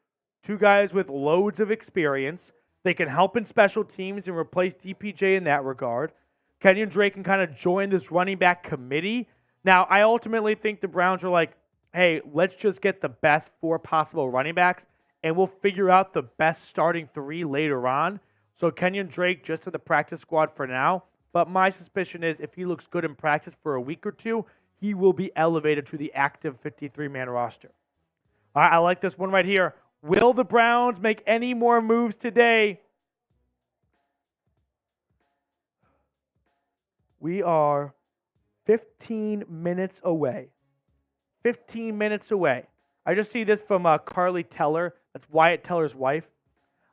2 guys with loads of experience. They can help in special teams and replace DPJ in that regard. Kenyon Drake can kind of join this running back committee. Now, I ultimately think the Browns are like, hey, let's just get the best 4 possible running backs, and we'll figure out the best starting 3 later on. So Kenyon Drake just to the practice squad for now. But my suspicion is if he looks good in practice for a week or two, he will be elevated to the active 53-man roster. All right, I like this one right here. Will the Browns make any more moves today? We are 15 minutes away. 15 minutes away. I just see this from Carly Teller. That's Wyatt Teller's wife.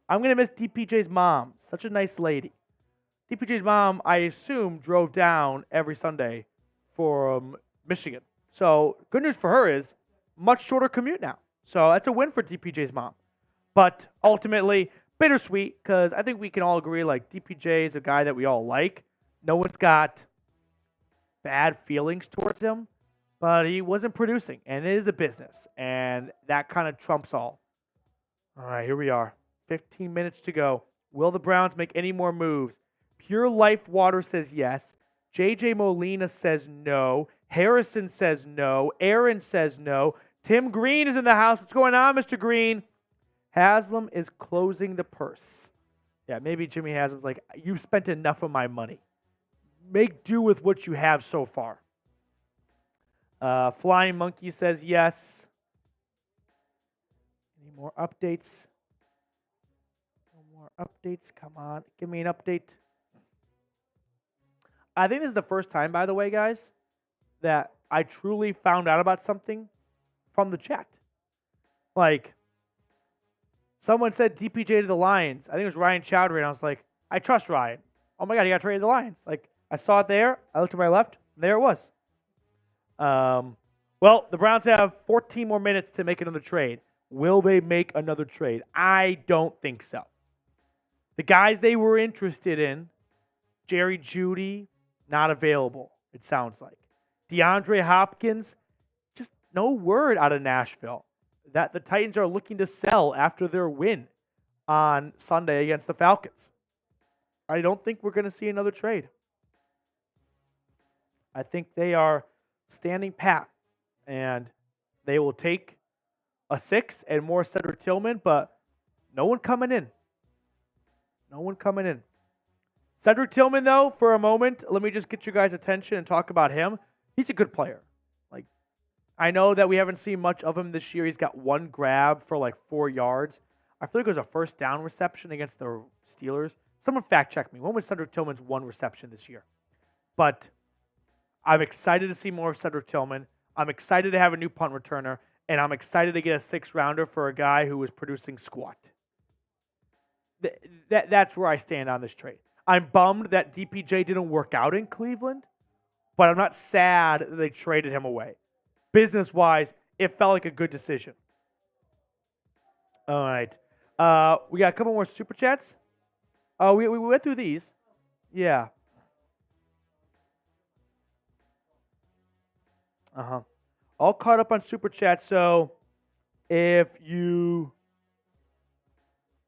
I'm going to miss DPJ's mom. Such a nice lady. DPJ's mom, I assume, drove down every Sunday from Michigan. So good news for her is much shorter commute now. So that's a win for DPJ's mom. But ultimately, bittersweet because I think we can all agree like DPJ is a guy that we all like. No one's got bad feelings towards him, but he wasn't producing, and it is a business, and that kind of trumps all. All right, here we are. 15 minutes to go. Will the Browns make any more moves? Pure Life Water says yes. JJ Molina says no. Harrison says no. Aaron says no. Tim Green is in the house. What's going on, Mr. Green? Haslam is closing the purse. Yeah, maybe Jimmy Haslam's like, you've spent enough of my money. Make do with what you have so far. Flying Monkey says yes. Any more updates? No more updates. Come on. Give me an update. I think this is the first time, by the way, guys, that I truly found out about something from the chat. Like, someone said DPJ to the Lions. I think it was Ryan Chowdhury, and I was like, I trust Ryan. Oh my God, he got traded to the Lions. Like, I saw it there. I looked to my left. And there it was. Well, the Browns have 14 more minutes to make another trade. Will they make another trade? I don't think so. The guys they were interested in, Jerry Jeudy, not available, it sounds like. DeAndre Hopkins, just no word out of Nashville that the Titans are looking to sell after their win on Sunday against the Falcons. I don't think we're going to see another trade. I think they are standing pat, and they will take a 6 and more Cedric Tillman, but no one coming in. No one coming in. Cedric Tillman, though, for a moment, let me just get you guys' attention and talk about him. He's a good player. Like, I know that we haven't seen much of him this year. He's got one grab for like 4 yards. I feel like it was a first down reception against the Steelers. Someone fact check me. When was Cedric Tillman's one reception this year? But I'm excited to see more of Cedric Tillman. I'm excited to have a new punt returner, and I'm excited to get a 6-rounder for a guy who is producing squat. That's where I stand on this trade. I'm bummed that DPJ didn't work out in Cleveland, but I'm not sad that they traded him away. Business-wise, it felt like a good decision. All right. We got a couple more Super Chats. We went through these. Yeah. All caught up on Super Chat, so if you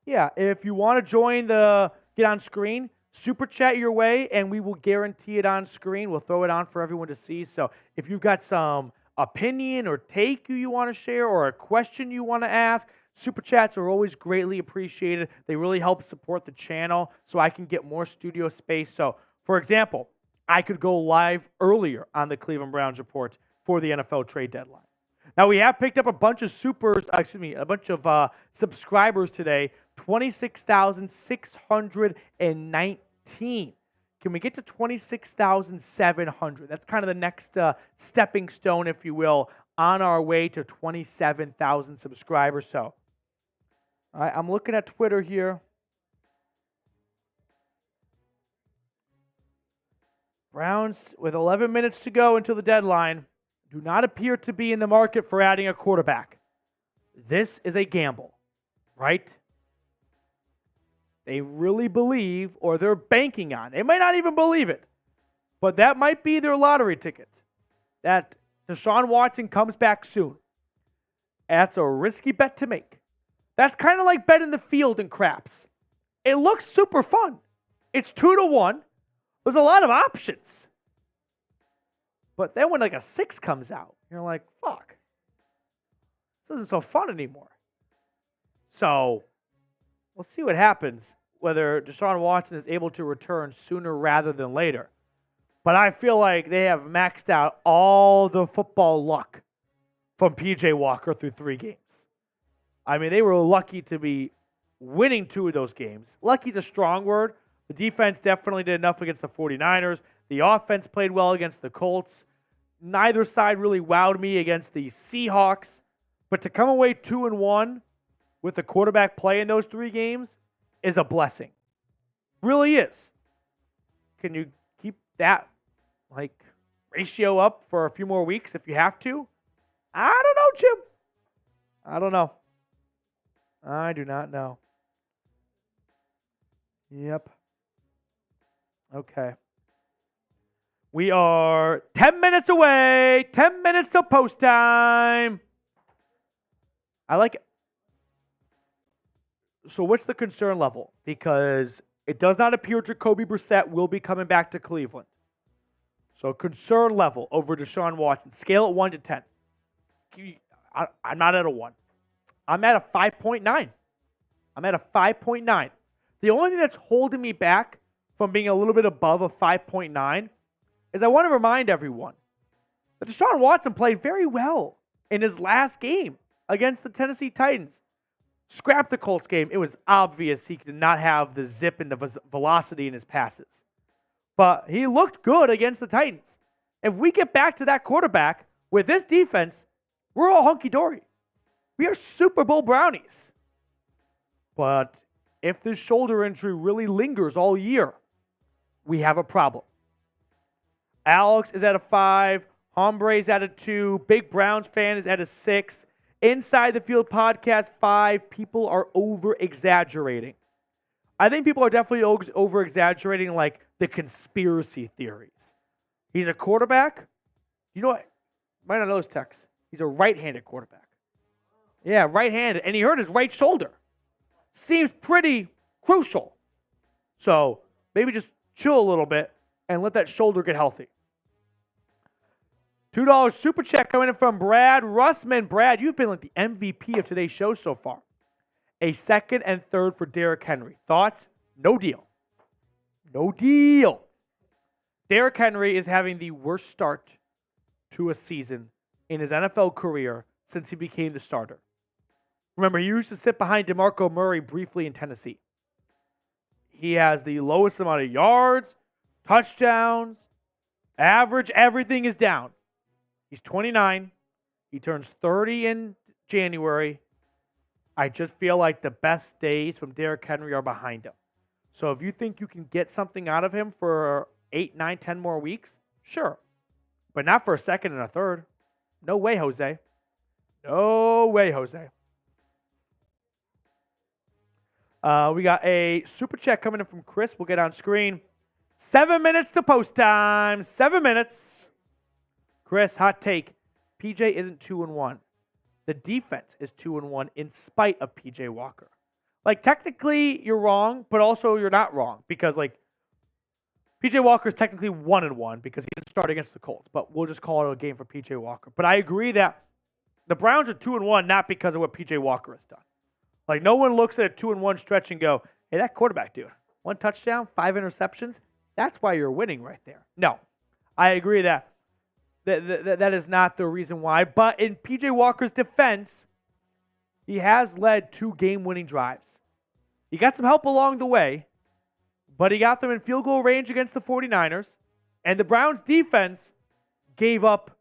want to join the Get On Screen, Super Chat your way, and we will guarantee it on screen. We'll throw it on for everyone to see. So if you've got some opinion or take you want to share or a question you want to ask, Super Chats are always greatly appreciated. They really help support the channel so I can get more studio space. So, for example, I could go live earlier on the Cleveland Browns Report for the NFL trade deadline. Now, we have picked up a bunch of subscribers today, 26,619. Can we get to 26,700? That's kind of the next stepping stone, if you will, on our way to 27,000 subscribers. So, all right, I'm looking at Twitter here. Browns, with 11 minutes to go until the deadline, do not appear to be in the market for adding a quarterback. This is a gamble, right? They really believe, or they're banking on, they might not even believe it, but that might be their lottery ticket, that Deshaun Watson comes back soon. That's a risky bet to make. That's kind of like betting the field in craps. It looks super fun. It's 2-1. There's a lot of options. But then when like a 6 comes out, you're like, fuck. This isn't so fun anymore. So, we'll see what happens. whether Deshaun Watson is able to return sooner rather than later. But I feel like they have maxed out all the football luck from P.J. Walker through 3 games. I mean, they were lucky to be winning 2 of those games. Lucky's a strong word. The defense definitely did enough against the 49ers. The offense played well against the Colts. Neither side really wowed me against the Seahawks. But to come away 2-1 with the quarterback play in those 3 games is a blessing. Really is. Can you keep that ratio up for a few more weeks if you have to? I don't know, Jim. I don't know. I do not know. Yep. Okay. We are 10 minutes away. 10 minutes till post time. I like it. So what's the concern level? Because it does not appear Jacoby Brissett will be coming back to Cleveland. So concern level over Deshaun Watson. Scale it 1 to 10. I'm not at a 1. I'm at a 5.9. I'm at a 5.9. The only thing that's holding me back from being a little bit above a 5.9 is I want to remind everyone that Deshaun Watson played very well in his last game against the Tennessee Titans. Scrap the Colts game. It was obvious he did not have the zip and the velocity in his passes. But he looked good against the Titans. If we get back to that quarterback with this defense, we're all hunky-dory. We are Super Bowl brownies. But if this shoulder injury really lingers all year, we have a problem. Alex is at a 5. Hombre is at a 2. Big Browns fan is at a 6. Inside the Field podcast 5. People are over-exaggerating. I think people are definitely over-exaggerating the conspiracy theories. He's a quarterback. You know what? Might not know his text. He's a right-handed quarterback. Yeah, right-handed. And he hurt his right shoulder. Seems pretty crucial. So maybe just chill a little bit and let that shoulder get healthy. $2 super check coming in from Brad Russman. Brad, you've been the MVP of today's show so far. A 2nd and 3rd for Derrick Henry. Thoughts? No deal. No deal. Derrick Henry is having the worst start to a season in his NFL career since he became the starter. Remember, he used to sit behind DeMarco Murray briefly in Tennessee. He has the lowest amount of yards, touchdowns, average, everything is down. He's 29. He turns 30 in January. I just feel like the best days from Derrick Henry are behind him. So if you think you can get something out of him for 8, 9, 10 more weeks, sure. But not for a 2nd and a 3rd. No way, Jose. No way, Jose. We got a super chat coming in from Chris. We'll get on screen. 7 minutes to post time. 7 minutes. Chris, hot take. PJ isn't 2-1. The defense is 2-1 in spite of PJ Walker. Technically, you're wrong, but also you're not wrong because, PJ Walker is technically 1-1 because he didn't start against the Colts. But we'll just call it a game for PJ Walker. But I agree that the Browns are 2-1 not because of what PJ Walker has done. No one looks at a 2-1 stretch and go, hey, that quarterback, dude, 1 touchdown, 5 interceptions. That's why you're winning right there. No, I agree that is not the reason why. But in P.J. Walker's defense, he has led 2 game-winning drives. He got some help along the way, but he got them in field goal range against the 49ers. And the Browns' defense gave up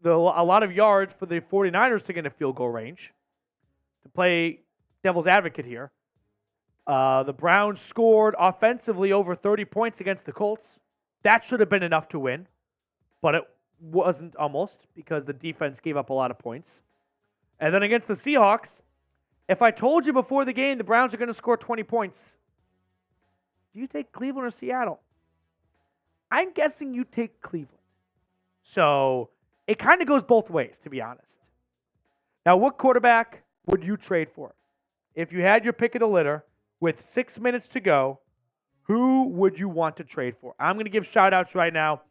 a lot of yards for the 49ers to get in field goal range. To play devil's advocate here, the Browns scored offensively over 30 points against the Colts. That should have been enough to win, but it wasn't almost because the defense gave up a lot of points. And then against the Seahawks, if I told you before the game the Browns are going to score 20 points, do you take Cleveland or Seattle? I'm guessing you take Cleveland. So it kind of goes both ways, to be honest. Now, what quarterback would you trade for? If you had your pick of the litter with 6 minutes to go, who would you want to trade for? I'm going to give shout-outs right now.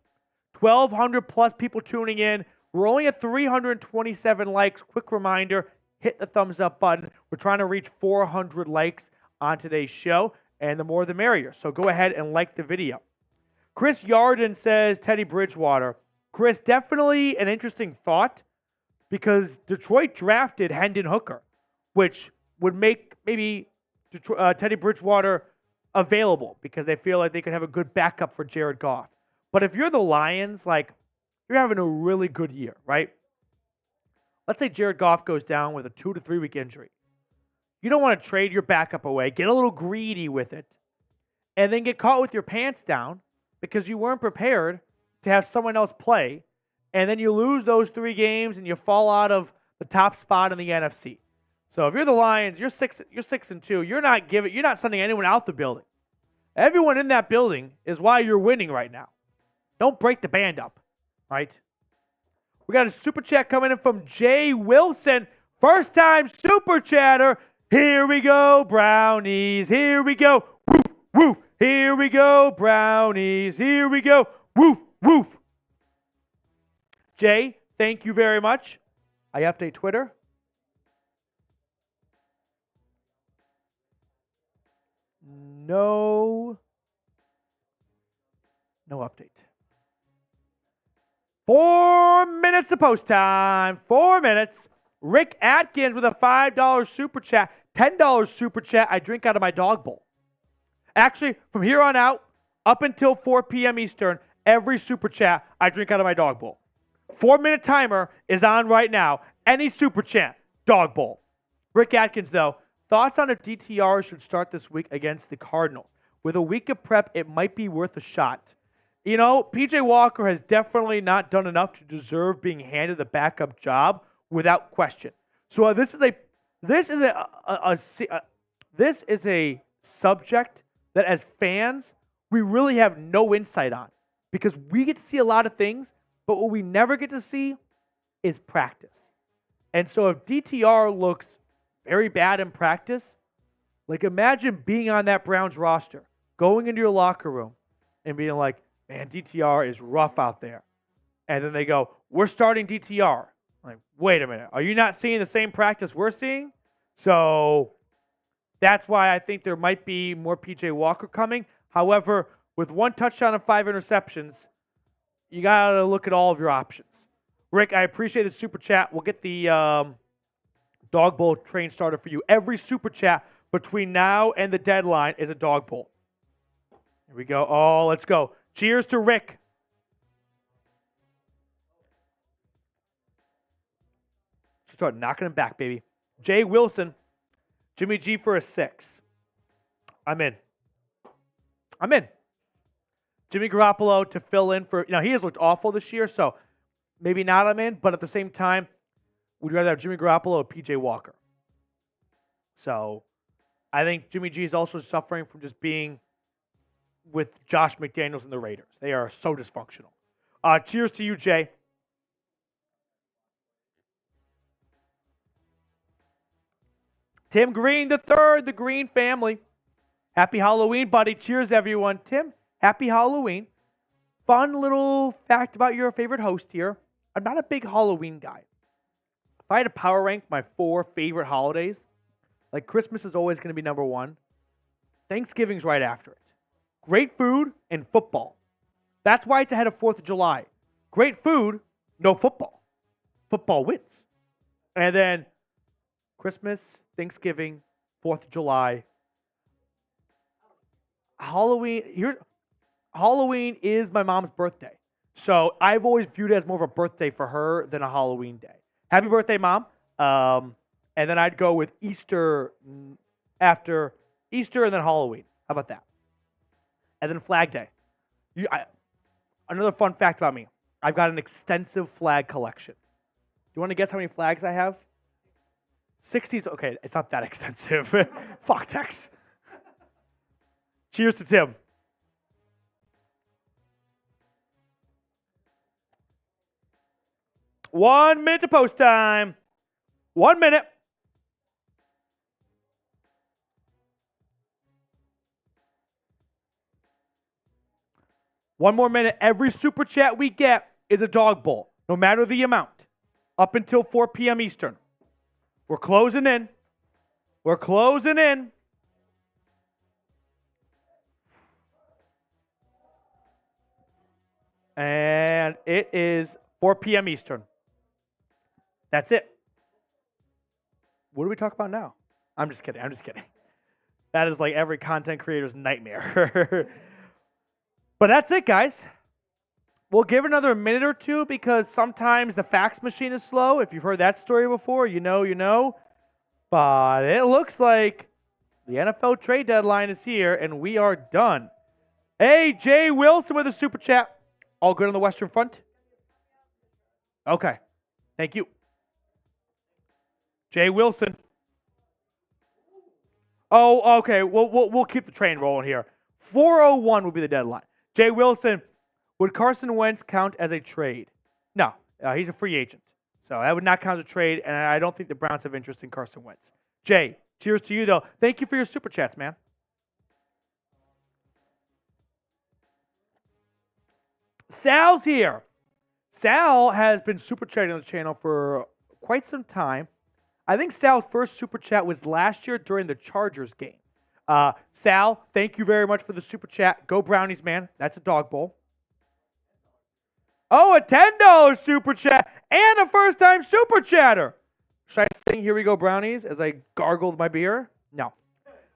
1,200 plus people tuning in. We're only at 327 likes. Quick reminder, hit the thumbs up button. We're trying to reach 400 likes on today's show. and the more the merrier. So go ahead and like the video. Chris Yarden says Teddy Bridgewater. Chris, definitely an interesting thought because Detroit drafted Hendon Hooker, which would make maybe Teddy Bridgewater available because they feel like they could have a good backup for Jared Goff. But if you're the Lions, like, you're having a really good year, right? Let's say Jared Goff goes down with a 2 to 3 week injury. You don't want to trade your backup away, get a little greedy with it, and then get caught with your pants down because you weren't prepared to have someone else play, and then you lose those 3 games and you fall out of the top spot in the NFC. So if you're the Lions, you're 6-2. You're not sending anyone out the building. Everyone in that building is why you're winning right now. Don't break the band up, right? We got a super chat coming in from Jay Wilson. First time super chatter. Here we go, Brownies. Here we go. Woof, woof. Here we go, Brownies. Here we go. Woof, woof. Jay, thank you very much. I update Twitter. No update. 4 minutes to post time. 4 minutes. Rick Atkins with a $5 super chat. $10 super chat. I drink out of my dog bowl. Actually, from here on out, up until 4 p.m. Eastern, every super chat, I drink out of my dog bowl. 4-minute timer is on right now. Any super chat, dog bowl. Rick Atkins, though, thoughts on if DTR should start this week against the Cardinals. With a week of prep, it might be worth a shot. You know, PJ Walker has definitely not done enough to deserve being handed the backup job without question. So this is a subject that as fans we really have no insight on because we get to see a lot of things, but what we never get to see is practice. And so if DTR looks very bad in practice, like imagine being on that Browns roster, going into your locker room and being like, man, DTR is rough out there. And then they go, we're starting DTR. Like, wait a minute. Are you not seeing the same practice we're seeing? So that's why I think there might be more PJ Walker coming. However, with 1 touchdown and 5 interceptions, you got to look at all of your options. Rick, I appreciate the super chat. We'll get the dog bowl train started for you. Every super chat between now and the deadline is a dog bowl. Here we go. Oh, let's go. Cheers to Rick. Start knocking him back, baby. Jay Wilson, Jimmy G for a 6. I'm in. Jimmy Garoppolo to fill in for, he has looked awful this year, so maybe not I'm in, but at the same time, we'd rather have Jimmy Garoppolo or PJ Walker. So I think Jimmy G is also suffering from just being with Josh McDaniels and the Raiders. They are so dysfunctional. Cheers to you, Jay. Tim Green the third, the Green family. Happy Halloween, buddy. Cheers, everyone. Tim, happy Halloween. Fun little fact about your favorite host here. I'm not a big Halloween guy. If I had to power rank my 4 favorite holidays, like Christmas is always going to be number 1. Thanksgiving's right after it. Great food and football. That's why it's ahead of 4th of July. Great food, no football. Football wins. And then Christmas, Thanksgiving, 4th of July. Halloween is my mom's birthday. So I've always viewed it as more of a birthday for her than a Halloween day. Happy birthday, Mom. And then I'd go with Easter after Easter and then Halloween. How about that? And then Flag Day. Another fun fact about me. I've got an extensive flag collection. Do you want to guess how many flags I have? 60s. Okay, it's not that extensive. Fuck, Tex. Cheers to Tim. One minute to post time. 1 minute. One more minute. Every super chat we get is a dog bowl, no matter the amount, up until 4 p.m. Eastern. We're closing in. And it is 4 p.m. Eastern. That's it. What do we talk about now? I'm just kidding. That is like every content creator's nightmare. But that's it, guys. We'll give it another minute or two because sometimes the fax machine is slow. If you've heard that story before, you know. But it looks like the NFL trade deadline is here, and we are done. Hey, Jay Wilson with a super chat. All good on the Western Front? Okay. Thank you. Jay Wilson. Oh, okay. We'll keep the train rolling here. 4:01 will be the deadline. Jay Wilson, would Carson Wentz count as a trade? No, he's a free agent. So that would not count as a trade, and I don't think the Browns have interest in Carson Wentz. Jay, cheers to you, though. Thank you for your super chats, man. Sal's here. Sal has been super chatting on the channel for quite some time. I think Sal's first super chat was last year during the Chargers game. Sal, thank you very much for the super chat. Go Brownies, man. That's a dog bowl. Oh, a $10 super chat and a first-time super chatter. Should I sing Here We Go Brownies as I gargled my beer? No.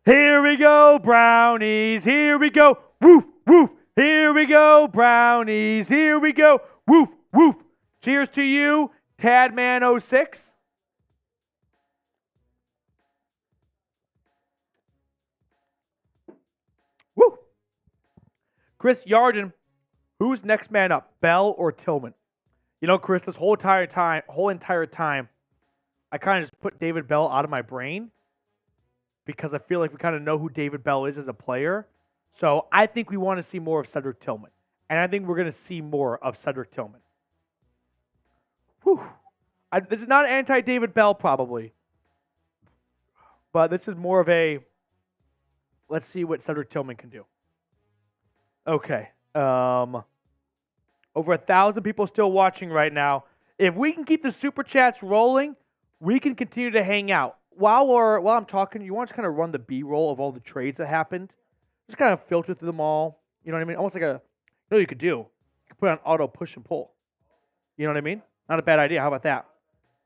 Here we go, Brownies. Here we go. Woof, woof. Here we go, Brownies. Here we go. Woof, woof. Cheers to you, Tadman06. Woo. Chris Yarden, who's next man up, Bell or Tillman? You know, Chris, this whole entire time, I kind of just put David Bell out of my brain because I feel like we kind of know who David Bell is as a player. So I think we want to see more of Cedric Tillman. And I think we're going to see more of Cedric Tillman. Whew. This is not anti-David Bell, probably. But this is more of a, let's see what Cedric Tillman can do. Okay. Over 1,000 people still watching right now. If we can keep the super chats rolling, we can continue to hang out. While I'm talking, you want to kind of run the B-roll of all the trades that happened. Just kind of filter through them all. You know what I mean? Almost like you know what you could do? You could put on auto push and pull. You know what I mean? Not a bad idea. How about that?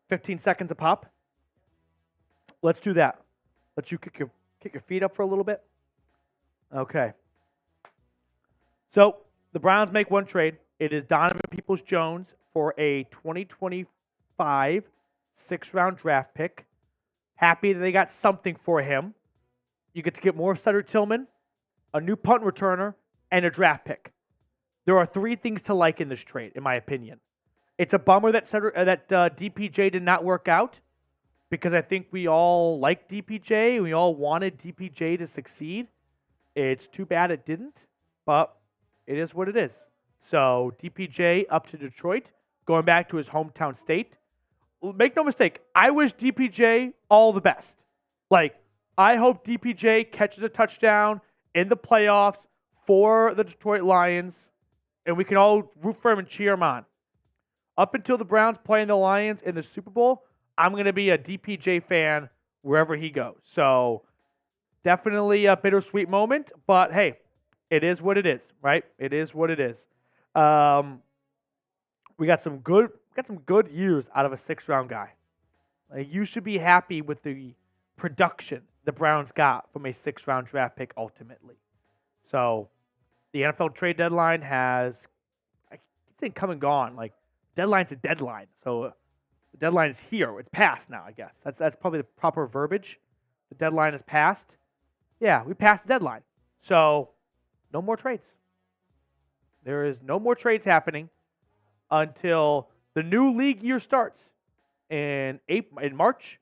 15 seconds a pop. Let's do that. Let you kick your feet up for a little bit. Okay. So the Browns make one trade. It is Donovan Peoples-Jones for a 2025 sixth-round draft pick. Happy that they got something for him. You get to get more of Cedric Tillman, a new punt returner, and a draft pick. There are three things to like in this trade, in my opinion. It's a bummer that DPJ did not work out because I think we all liked DPJ. We all wanted DPJ to succeed. It's too bad it didn't, but it is what it is. So DPJ up to Detroit, going back to his hometown state. Make no mistake, I wish DPJ all the best. Like, I hope DPJ catches a touchdown in the playoffs for the Detroit Lions, and we can all root for him and cheer him on. Up until the Browns playing the Lions in the Super Bowl, I'm going to be a DPJ fan wherever he goes. So definitely a bittersweet moment, but hey, it is what it is, right? It is what it is. We got some good years out of a sixth-round guy. Like, you should be happy with the production the Browns got from a sixth-round draft pick ultimately. So the NFL trade deadline has, I keep saying come and gone. Like, deadline's a deadline. So the deadline is here. It's passed now, I guess. That's probably the proper verbiage. The deadline is passed. Yeah, we passed the deadline. So no more trades. There is no more trades happening until the new league year starts in March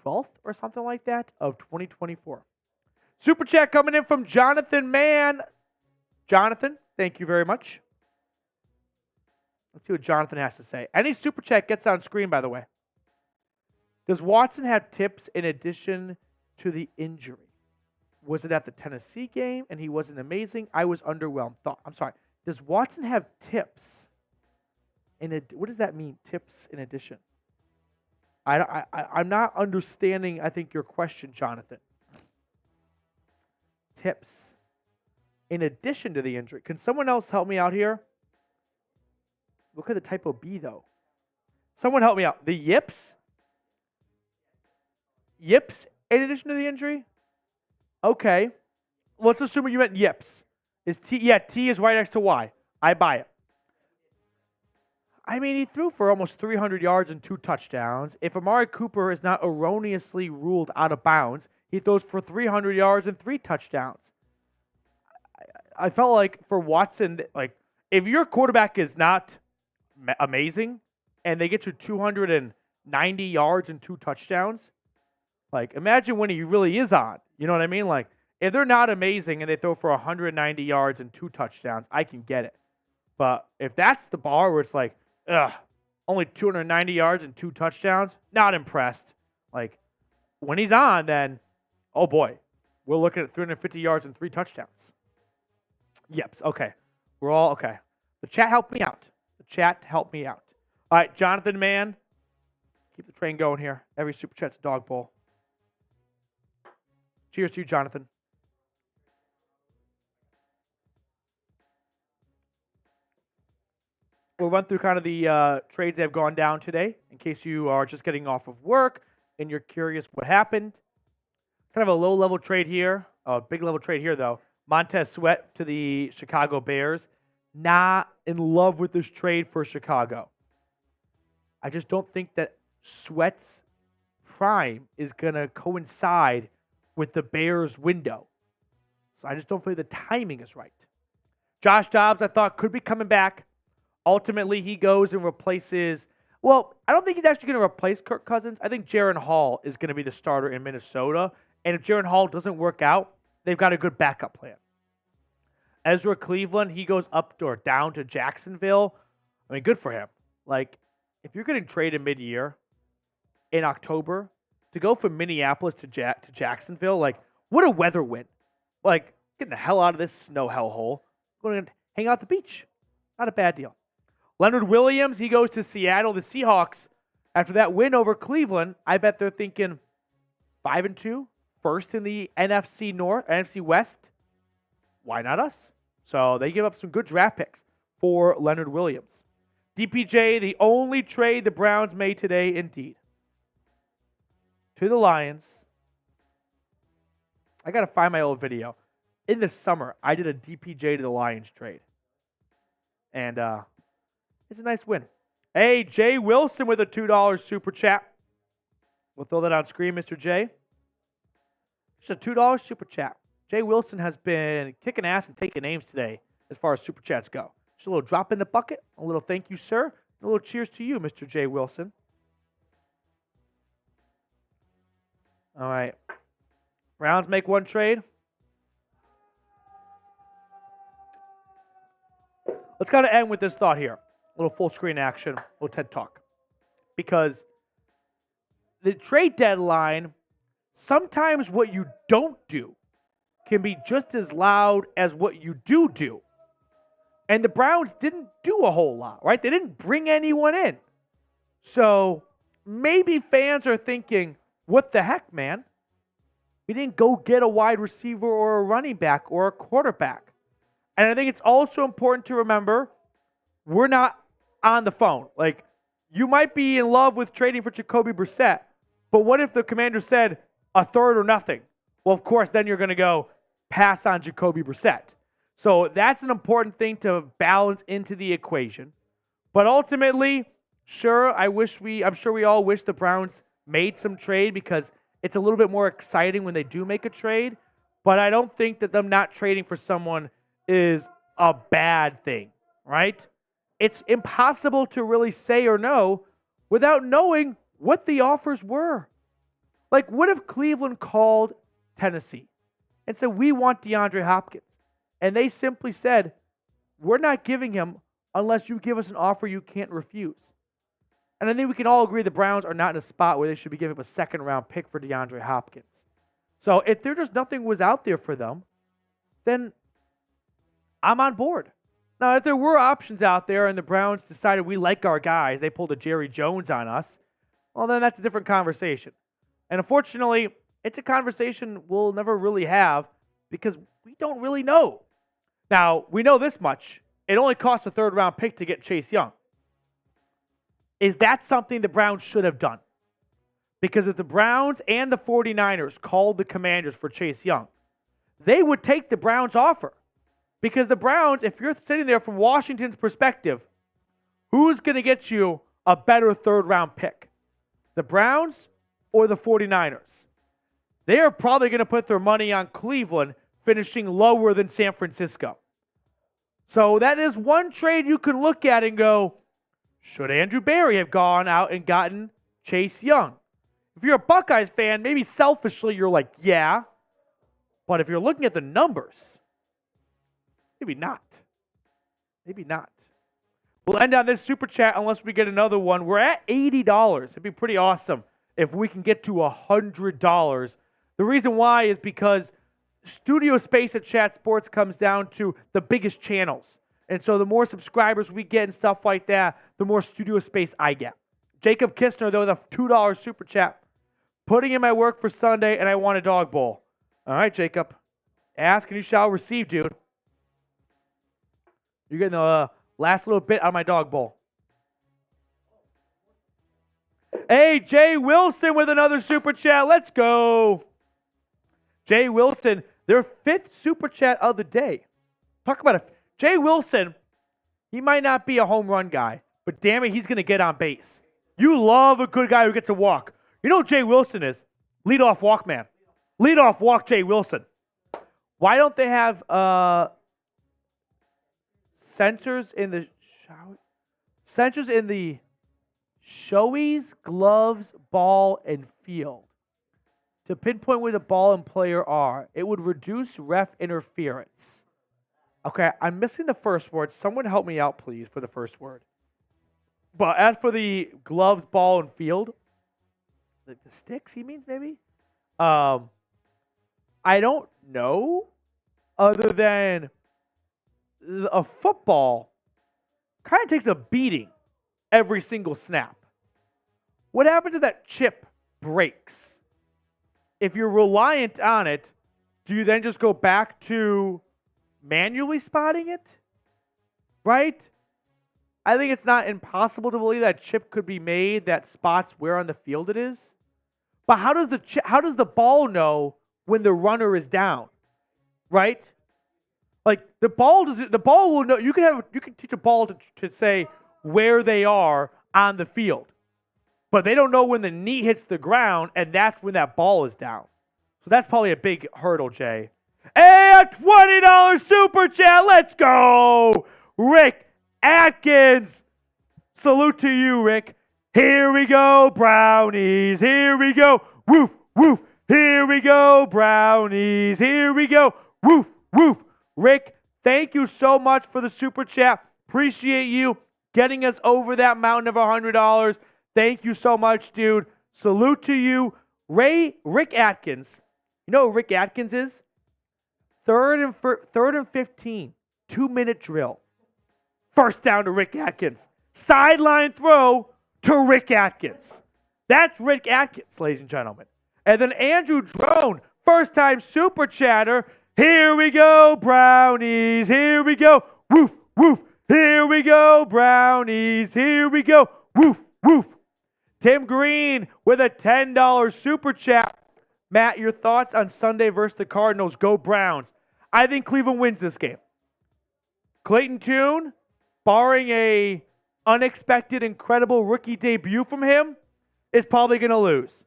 12th or something like that of 2024. Super chat coming in from Jonathan Mann. Jonathan, thank you very much. Let's see what Jonathan has to say. Any super chat gets on screen, by the way. Does Watson have tips in addition to the injury? Was it at the Tennessee game and he wasn't amazing? I was underwhelmed. I'm sorry. Does Watson have tips? What does that mean, tips in addition? I'm not understanding, I think, your question, Jonathan. Tips in addition to the injury. Can someone else help me out here? Look at the typo B, though. Someone help me out. The yips? Yips in addition to the injury? Okay. Let's assume you meant yips. Is T? Yeah, T is right next to Y. I buy it. I mean, he threw for almost 300 yards and 2 touchdowns. If Amari Cooper is not erroneously ruled out of bounds, he throws for 300 yards and 3 touchdowns. I felt like for Watson, like, if your quarterback is not amazing and they get you 290 yards and 2 touchdowns, like, imagine when he really is on. You know what I mean? Like, if they're not amazing and they throw for 190 yards and 2 touchdowns, I can get it. But if that's the bar where it's like, only 290 yards and 2 touchdowns, not impressed. Like, when he's on, then, oh boy, we're looking at 350 yards and 3 touchdowns. Yep, okay. We're all okay. The chat helped me out. The chat helped me out. All right, Jonathan, man, keep the train going here. Every super chat's a dog bowl. Cheers to you, Jonathan. We'll run through kind of the trades that have gone down today in case you are just getting off of work and you're curious what happened. Kind of a low-level trade here. A big-level trade here, though. Montez Sweat to the Chicago Bears. Not in love with this trade for Chicago. I just don't think that Sweat's prime is going to coincide with the Bears' window. So I just don't feel the timing is right. Josh Dobbs, I thought, could be coming back. Ultimately, he goes and replaces, well, I don't think he's actually going to replace Kirk Cousins. I think Jaren Hall is going to be the starter in Minnesota. And if Jaren Hall doesn't work out, they've got a good backup plan. Ezra Cleveland, he goes up or down to Jacksonville. I mean, good for him. Like, if you're getting traded mid-year in October to go from Minneapolis to Jacksonville, like, what a weather win. Like, getting the hell out of this snow hellhole. Going to hang out at the beach. Not a bad deal. Leonard Williams, he goes to Seattle. The Seahawks, after that win over Cleveland, I bet they're thinking 5-2, first in the NFC North, NFC West. Why not us? So they give up some good draft picks for Leonard Williams. DPJ, the only trade the Browns made today, indeed. To the Lions. I got to find my old video. In the summer, I did a DPJ to the Lions trade. And it's a nice win. Hey, Jay Wilson with a $2 super chat. We'll throw that on screen, Mr. J. Just a $2 super chat. Jay Wilson has been kicking ass and taking names today as far as super chats go. Just a little drop in the bucket, a little thank you, sir, and a little cheers to you, Mr. Jay Wilson. All right. Browns make one trade. Let's kind of end with this thought here. A little full screen action, a little TED Talk. Because the trade deadline, sometimes what you don't do can be just as loud as what you do. And the Browns didn't do a whole lot, right? They didn't bring anyone in. So maybe fans are thinking, what the heck, man? We didn't go get a wide receiver or a running back or a quarterback. And I think it's also important to remember, we're not on the phone. Like, you might be in love with trading for Jacoby Brissett, but what if the commander said a third or nothing? Well, of course, then you're going to go pass on Jacoby Brissett. So that's an important thing to balance into the equation. But ultimately, sure, I'm sure we all wish the Browns made some trade because it's a little bit more exciting when they do make a trade. But I don't think that them not trading for someone is a bad thing, right? It's impossible to really say or know without knowing what the offers were. Like, what if Cleveland called Tennessee and said, we want DeAndre Hopkins? And they simply said, we're not giving him unless you give us an offer you can't refuse. And I think we can all agree the Browns are not in a spot where they should be giving up a second-round pick for DeAndre Hopkins. So if there just nothing was out there for them, then I'm on board. Now, if there were options out there and the Browns decided we like our guys, they pulled a Jerry Jones on us, well, then that's a different conversation. And unfortunately, it's a conversation we'll never really have because we don't really know. Now, we know this much. It only costs a third-round pick to get Chase Young. Is that something the Browns should have done? Because if the Browns and the 49ers called the Commanders for Chase Young, they would take the Browns' offer. Because the Browns, if you're sitting there from Washington's perspective, who's going to get you a better third-round pick? The Browns or the 49ers? They are probably going to put their money on Cleveland finishing lower than San Francisco. So that is one trade you can look at and go, should Andrew Berry have gone out and gotten Chase Young? If you're a Buckeyes fan, maybe selfishly you're like, yeah. But if you're looking at the numbers, maybe not. Maybe not. We'll end on this super chat unless we get another one. We're at $80. It'd be pretty awesome if we can get to $100. The reason why is because studio space at Chat Sports comes down to the biggest channels. And so the more subscribers we get and stuff like that, the more studio space I get. Jacob Kistner, though, with a $2 super chat. Putting in my work for Sunday, and I want a dog bowl. All right, Jacob. Ask and you shall receive, dude. You're getting the last little bit on my dog bowl. Hey, Jay Wilson with another super chat. Let's go. Jay Wilson, their 5th super chat of the day. Talk about it. Jay Wilson, he might not be a home run guy, but damn it, he's going to get on base. You love a good guy who gets a walk. You know what Jay Wilson is? Leadoff walk man. Leadoff walk Jay Wilson. Why don't they have sensors in the showies, gloves, ball, and field to pinpoint where the ball and player are? It would reduce ref interference. Okay, I'm missing the first word. Someone help me out, please, for the first word. But as for the gloves, ball, and field, the sticks, he means maybe? I don't know, other than a football kind of takes a beating every single snap. What happens if that chip breaks? If you're reliant on it, do you then just go back to manually spotting it? Right? I think it's not impossible to believe that chip could be made that spots where on the field it is. But how does the ball know when the runner is down? Right? Like the ball will know. You can teach a ball to say where they are on the field. But they don't know when the knee hits the ground, and that's when that ball is down. So that's probably a big hurdle, Jay. Hey, a $20 super chat. Let's go. Rick Atkins. Salute to you, Rick. Here we go, Brownies. Here we go. Woof, woof. Here we go, Brownies. Here we go. Woof, woof. Rick, thank you so much for the super chat. Appreciate you getting us over that mountain of $100. Thank you so much, dude. Salute to you. Rick Atkins. You know who Rick Atkins is? Third and 15. 2-minute drill. First down to Rick Atkins. Sideline throw to Rick Atkins. That's Rick Atkins, ladies and gentlemen. And then Andrew Drone, first-time super chatter. Here we go, Brownies. Here we go. Woof, woof. Here we go, Brownies. Here we go. Woof, woof. Tim Green with a $10 super chat. Matt, your thoughts on Sunday versus the Cardinals? Go Browns. I think Cleveland wins this game. Clayton Tune, barring a unexpected, incredible rookie debut from him, is probably going to lose.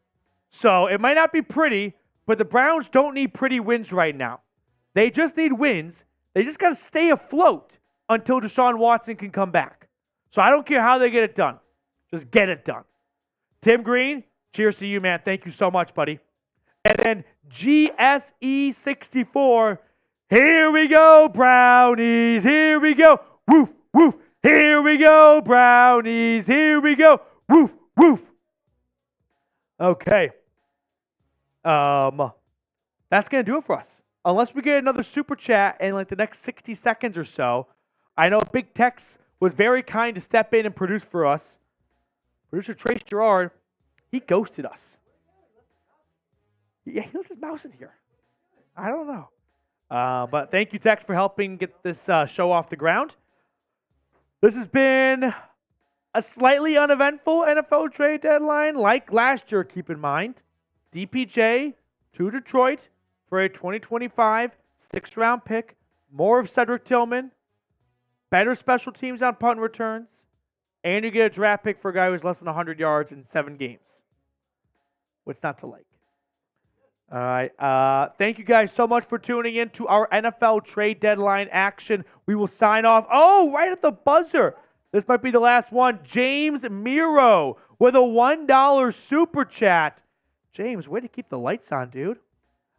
So it might not be pretty, but the Browns don't need pretty wins right now. They just need wins. They just got to stay afloat until Deshaun Watson can come back. So I don't care how they get it done. Just get it done. Tim Green, cheers to you, man. Thank you so much, buddy. And then GSE64, here we go, Brownies. Here we go. Woof, woof. Here we go, Brownies. Here we go. Woof, woof. Okay. That's going to do it for us. Unless we get another super chat in like the next 60 seconds or so. I know Big Tex was very kind to step in and produce for us. Producer Trace Gerard, he ghosted us. Yeah, he left his mouse in here. I don't know. But thank you, Tex, for helping get this show off the ground. This has been a slightly uneventful NFL trade deadline, like last year, keep in mind. DPJ to Detroit for a 2025 sixth-round pick. More of Cedric Tillman. Better special teams on punt returns. And you get a draft pick for a guy who's less than 100 yards in 7 games. What's not to like? All right. Thank you guys so much for tuning in to our NFL trade deadline action. We will sign off. Oh, right at the buzzer. This might be the last one. James Miro with a $1 super chat. James, way to keep the lights on, dude.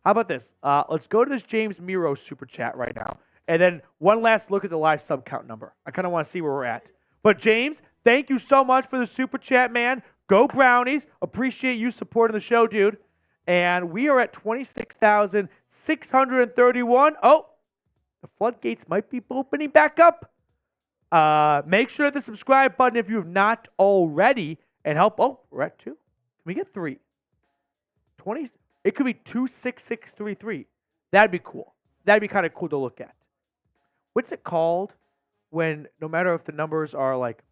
How about this? Let's go to this James Miro super chat right now. And then one last look at the live sub count number. I kind of want to see where we're at. But James, thank you so much for the super chat, man. Go Brownies. Appreciate you supporting the show, dude. And we are at 26,631. Oh, the floodgates might be opening back up. Make sure to hit the subscribe button if you have not already. And help. Oh, we're at 2. Can we get 3? 20. It could be 26633. That'd be cool. That'd be kind of cool to look at. What's it called when no matter if the numbers are like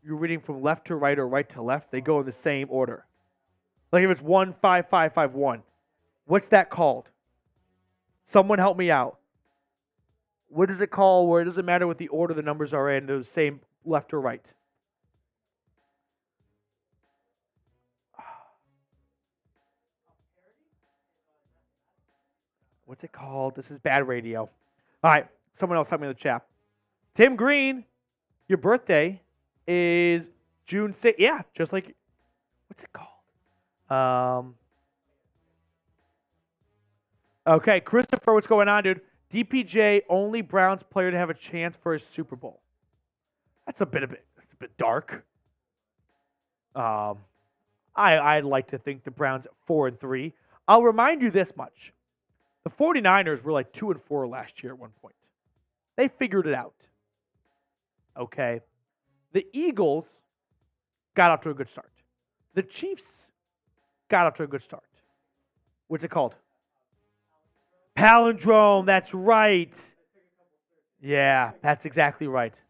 you're reading from left to right or right to left, they go in the same order? Like if it's 15551. What's that called? Someone help me out. What is it called where it doesn't matter what the order the numbers are in, they're the same left or right? What's it called? This is bad radio. All right. Someone else help me in the chat. Tim Green, your birthday is June 6th. Yeah, just like, what's it called? Okay, Christopher, what's going on, dude? DPJ, only Browns player to have a chance for a Super Bowl. That's a bit dark. I'd like to think the Browns at 4-3. I'll remind you this much. The 49ers were like 2-4 last year at one point. They figured it out. Okay. The Eagles got off to a good start. The Chiefs got off to a good start. What's it called? Palindrome. That's right. Yeah, that's exactly right.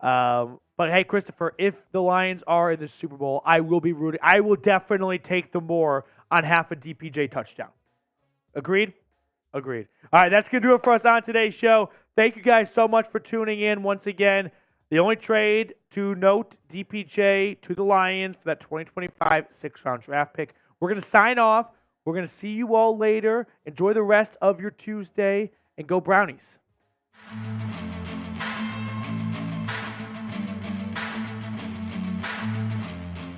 But hey, Christopher, if the Lions are in the Super Bowl, I will be rooting. I will definitely take the more on half a DPJ touchdown. Agreed? Agreed. All right, that's going to do it for us on today's show. Thank you guys so much for tuning in once again. The only trade to note, DPJ to the Lions for that 2025 sixth-round draft pick. We're going to sign off. We're going to see you all later. Enjoy the rest of your Tuesday, and go Brownies.